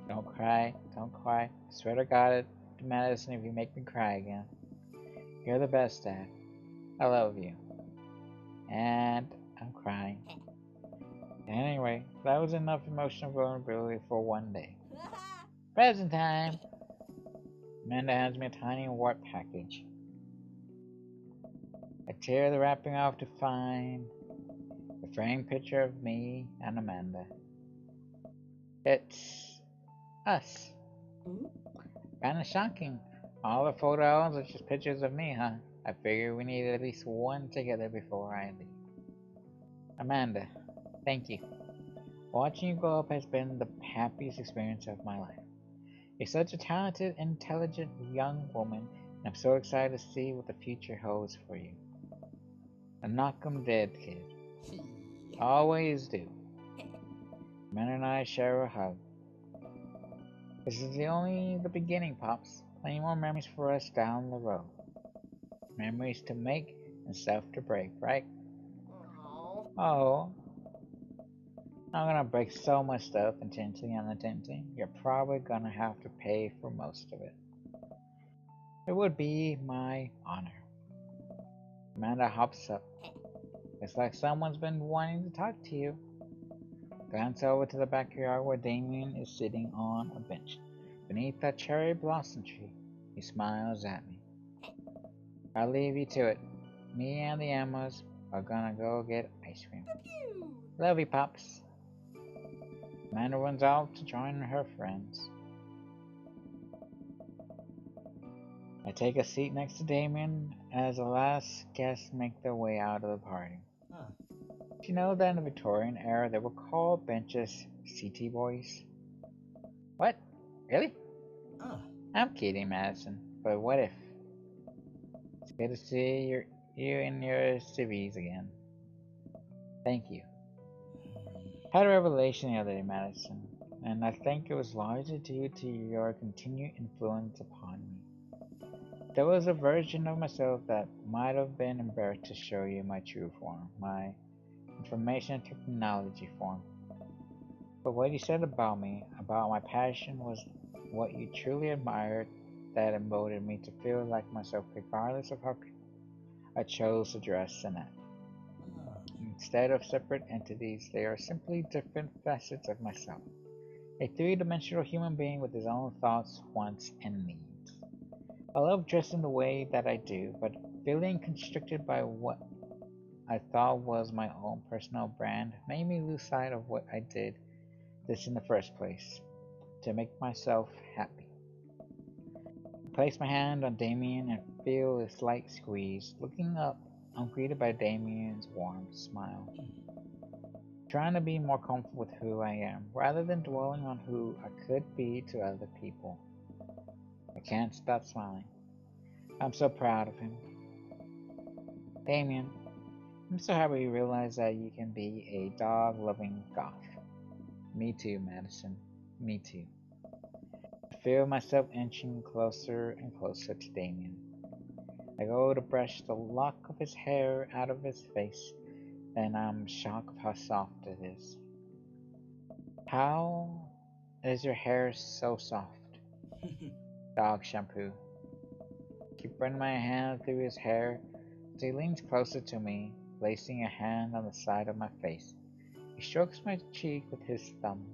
Don't cry, don't cry. I swear to God, it Madison, if you make me cry again. You're the best, Dad. I love you. And I'm crying. Anyway, that was enough emotional vulnerability for one day. Present time! Amanda hands me a tiny white package. I tear the wrapping off to find a framed picture of me and Amanda. It's us. Kinda shocking. All the photo albums are just pictures of me, huh? I figure we need at least one together before I leave. Amanda, thank you. Watching you grow up has been the happiest experience of my life. You're such a talented, intelligent young woman, and I'm so excited to see what the future holds for you. And knock 'em dead, kid. Always do. Amanda and I share a hug. This is only the beginning, Pops. Many more memories for us down the road. Memories to make and stuff to break, right? Oh, I'm gonna break so much stuff intentionally and unintentionally. You're probably gonna have to pay for most of it. It would be my honor. Amanda hops up. It's like someone's been wanting to talk to you. Glance over to the backyard where Damien is sitting on a bench beneath a cherry blossom tree. He smiles at me. I'll leave you to it. Me and the Emmas are gonna go get ice cream. Love you, Pops. Amanda runs off to join her friends. I take a seat next to Damien as the last guests make their way out of the party. Do you know that in the Victorian era they were called benches CT boys? What? Really? I'm kidding, Madison, but what if? It's good to see you in your civvies again. Thank you. Had a revelation the other day, Madison, and I think it was largely due to your continued influence upon me. There was a version of myself that might have been embarrassed to show you my true form, my information technology form. But what you said about me, about my passion, was what you truly admired that emboldened me to feel like myself regardless of how I chose to dress and act. Instead of separate entities, they are simply different facets of myself. A three-dimensional human being with his own thoughts, wants, and needs. I love dressing the way that I do, but feeling constricted by what I thought was my own personal brand made me lose sight of what I did this in the first place, to make myself happy. I place my hand on Damien and feel a slight squeeze. Looking up, I'm greeted by Damien's warm smile. Trying to be more comfortable with who I am, rather than dwelling on who I could be to other people. I can't stop smiling. I'm so proud of him. Damien, I'm so happy you realize that you can be a dog-loving goth. Me too, Madison. Me too. I feel myself inching closer and closer to Damien. I go to brush the lock of his hair out of his face, and I'm shocked of how soft it is. How is your hair so soft? Dog shampoo. Keep running my hand through his hair as he leans closer to me, placing a hand on the side of my face. He strokes my cheek with his thumb.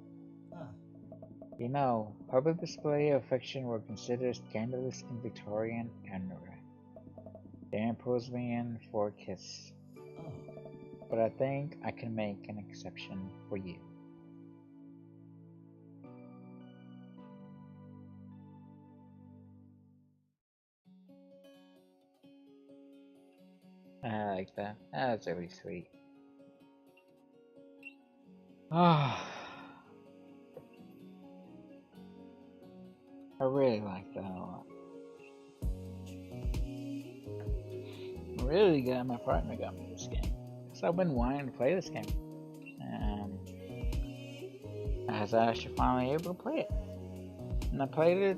You know, public display of affection were considered scandalous in Victorian era. They pulls me in for a kiss, Oh, but I think I can make an exception for you. I like that. That's really sweet. Ah, I really like that a lot. Really glad my partner got me this game. So I've been wanting to play this game. I was actually finally able to play it. And I played it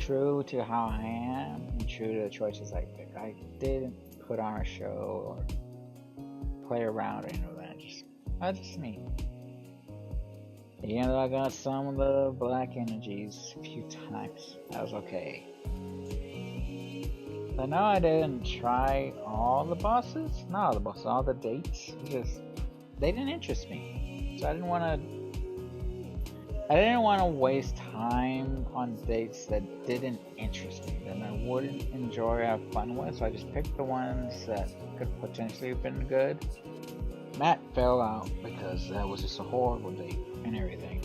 true to how I am and true to the choices I pick. I didn't put on a show or play around or anything like that. That's just me. Even though I got some of the black energies a few times, that was okay. I know I didn't try all the bosses, not all the bosses, all the dates. Just they didn't interest me, so I didn't want to waste time on dates that didn't interest me, that I wouldn't enjoy or have fun with. So I just picked the ones that could potentially have been good. Matt fell out because that was just a horrible date and everything.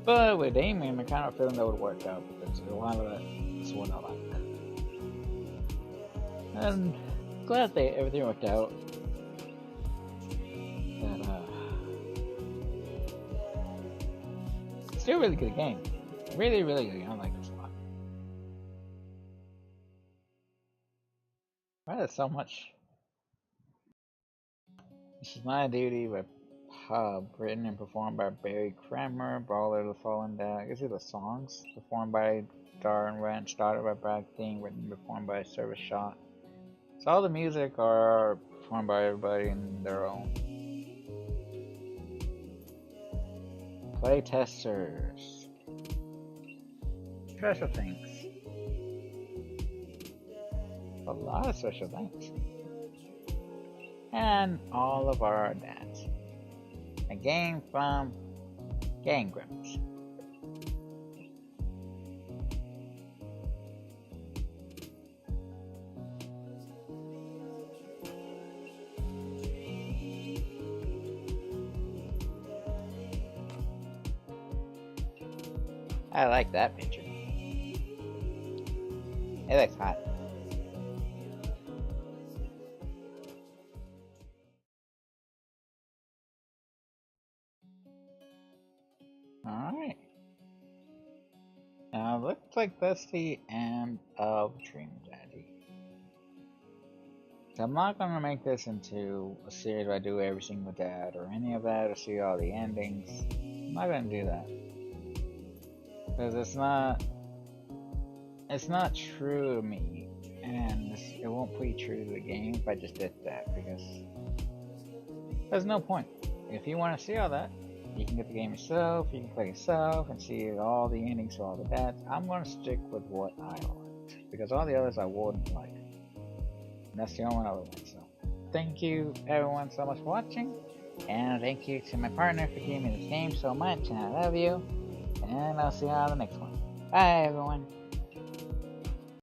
But with Damien, I kind of feeling that would work out because a lot of that is what I like. And glad that everything worked out. That still a really good game. Really, really good game. I like this a lot. Why there's so much? This is My Duty by Pub, written and performed by Barry Kramer, Brawler of the Fallen Dead. I guess these are the songs. Performed by Darren Wrench, started by Brad King, written and performed by Service Shot. So all the music are performed by everybody in their own. Playtesters. Special thanks. A lot of special thanks. And all of our dads. A game from Gang Grimmins. I like that picture. It looks hot. Alright. Now, looks like that's the end of Dream Daddy. So I'm not going to make this into a series where I do every single dad or any of that or see all the endings. I'm not going to do that. Because it's not true to me, and it won't be true to the game if I just did that, because there's no point. If you want to see all that, you can get the game yourself, you can play yourself, and see all the endings for all the dads. I'm going to stick with what I liked, because all the others I wouldn't like. And that's the only one I would like, so. Thank you everyone so much for watching, and thank you to my partner for giving me this game so much, and I love you. And I'll see you on the next one. Bye, everyone.